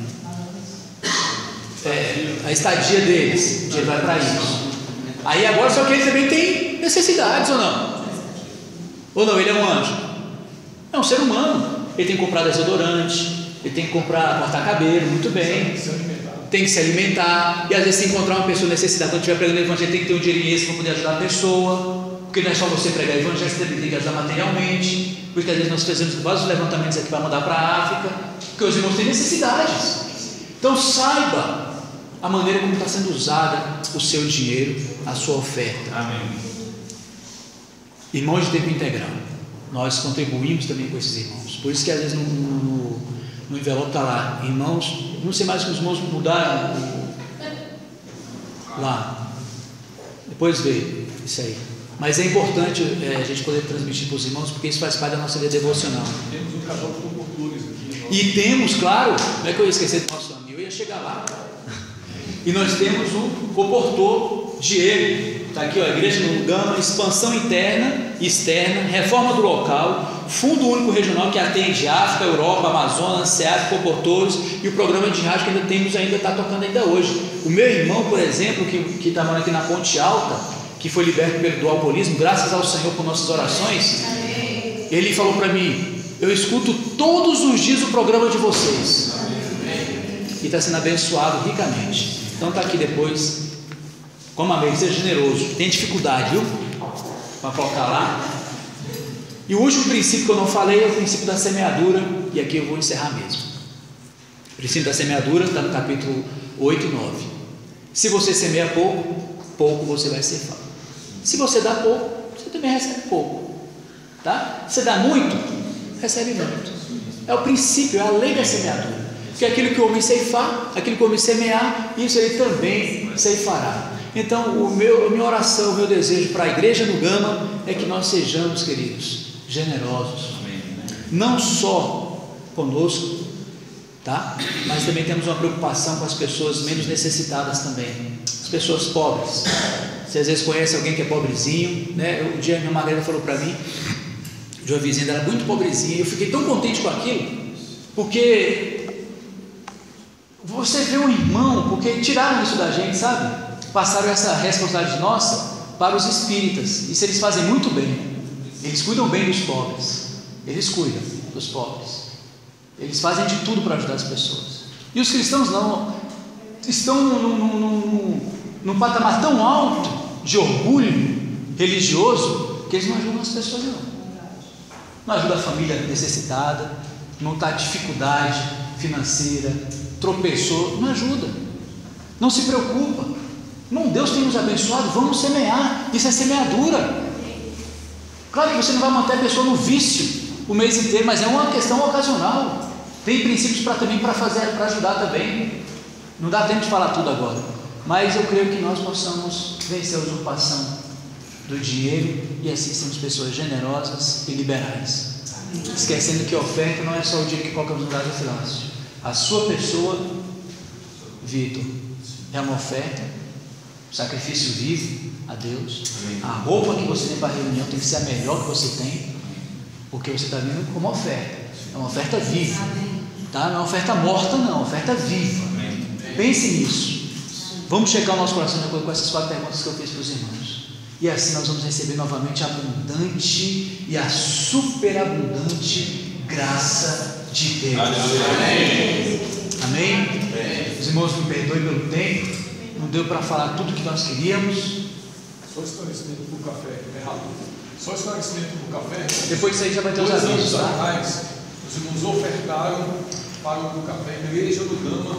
A estadia deles, o dinheiro vai para isso. Aí agora só que ele também tem necessidades ou não? Ou não, ele é um anjo? É um ser humano. Ele tem que comprar desodorante, ele tem que cortar cabelo, muito bem. Tem que se alimentar. E às vezes tem que encontrar uma pessoa necessitada. Quando estiver pregando o evangelho, tem que ter um dinheiro extra para poder ajudar a pessoa. Porque não é só você pregar o evangelho, você tem que ajudar materialmente. Por isso que às vezes nós fazemos vários levantamentos aqui para mandar para a África, porque os irmãos têm necessidades. Então saiba a maneira como está sendo usada o seu dinheiro, a sua oferta. Amém. Irmãos de tempo integral, nós contribuímos também com esses irmãos. Por isso que às vezes no envelope está lá, irmãos, não sei mais que os irmãos mudaram lá. Depois vê isso aí. Mas é importante a gente poder transmitir para os irmãos, porque isso faz parte da nossa vida devocional. Temos um casal de comportores aqui. E temos, claro, não é que eu ia esquecer do nosso amigo, eu ia chegar lá. E nós temos um comportor, Diego, está aqui, ó, Igreja no Gama, expansão interna e externa, reforma do local, Fundo Único Regional que atende África, Europa, Amazonas, SEAD, comportores e o programa de rádio que ainda está tocando ainda hoje. O meu irmão, por exemplo, que está morando aqui na Ponte Alta, que foi liberto do alcoolismo, graças ao Senhor por nossas orações, ele falou para mim: eu escuto todos os dias o programa de vocês, e está sendo abençoado ricamente. Então está aqui depois, como amém, seja generoso, tem dificuldade, viu? Para colocar lá. E o último princípio que eu não falei é o princípio da semeadura, e aqui eu vou encerrar mesmo. O princípio da semeadura está no capítulo 8 e 9. Se você semeia pouco você vai ser farto. Se você dá pouco, você também recebe pouco, tá? Você dá muito, recebe muito. É o princípio, é a lei da semeadura. Porque aquilo que o homem ceifar, aquilo que o homem semear, isso ele também ceifará. Então, a minha oração, o meu desejo para a igreja no Gama é que nós sejamos, queridos, generosos. Não só conosco, tá? Mas também temos uma preocupação com as pessoas menos necessitadas também, as pessoas pobres. Você às vezes conhece alguém que é pobrezinho, né? Um dia a minha Margarida falou para mim de uma vizinha dela muito pobrezinha, e eu fiquei tão contente com aquilo, porque você vê um irmão, porque tiraram isso da gente, sabe? Passaram essa responsabilidade nossa para os espíritas. Isso eles fazem muito bem. Eles cuidam bem dos pobres. Eles cuidam dos pobres. Eles fazem de tudo para ajudar as pessoas. E os cristãos não estão num patamar tão alto de orgulho religioso que eles não ajudam as pessoas não ajuda a família necessitada, não está dificuldade financeira, tropeçou, não ajuda, não se preocupa. Não, Deus tem nos abençoado, vamos semear, isso é semeadura. Claro que você não vai manter a pessoa no vício o mês inteiro, mas é uma questão ocasional. Tem princípios para ajudar também. Não dá tempo de falar tudo agora, mas eu creio que nós possamos vencer a usurpação do dinheiro e assim sermos pessoas generosas e liberais, esquecendo que a oferta não é só o dinheiro que colocamos no gasofilácio. A sua pessoa, Vitor, é uma oferta, sacrifício vivo a Deus. A roupa que você tem para a reunião tem que ser a melhor que você tem, porque você está vindo como oferta. É uma oferta viva, tá? Não é uma oferta morta, não, é uma oferta viva. Pense nisso. Vamos checar o nosso coração de acordo com essas 4 perguntas que eu fiz para os irmãos. E assim nós vamos receber novamente a abundante e a superabundante graça de Deus. Amém? Amém? Os irmãos me perdoem pelo tempo, não deu para falar tudo que nós queríamos. Só esclarecimento para o café, errado. Só esclarecimento para o café. Depois disso aí já vai ter os 2 avisos, anos tá? atrás, os irmãos ofertaram para o café, igreja do Gama,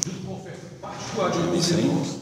junto com a oferta particular de alguns irmãos.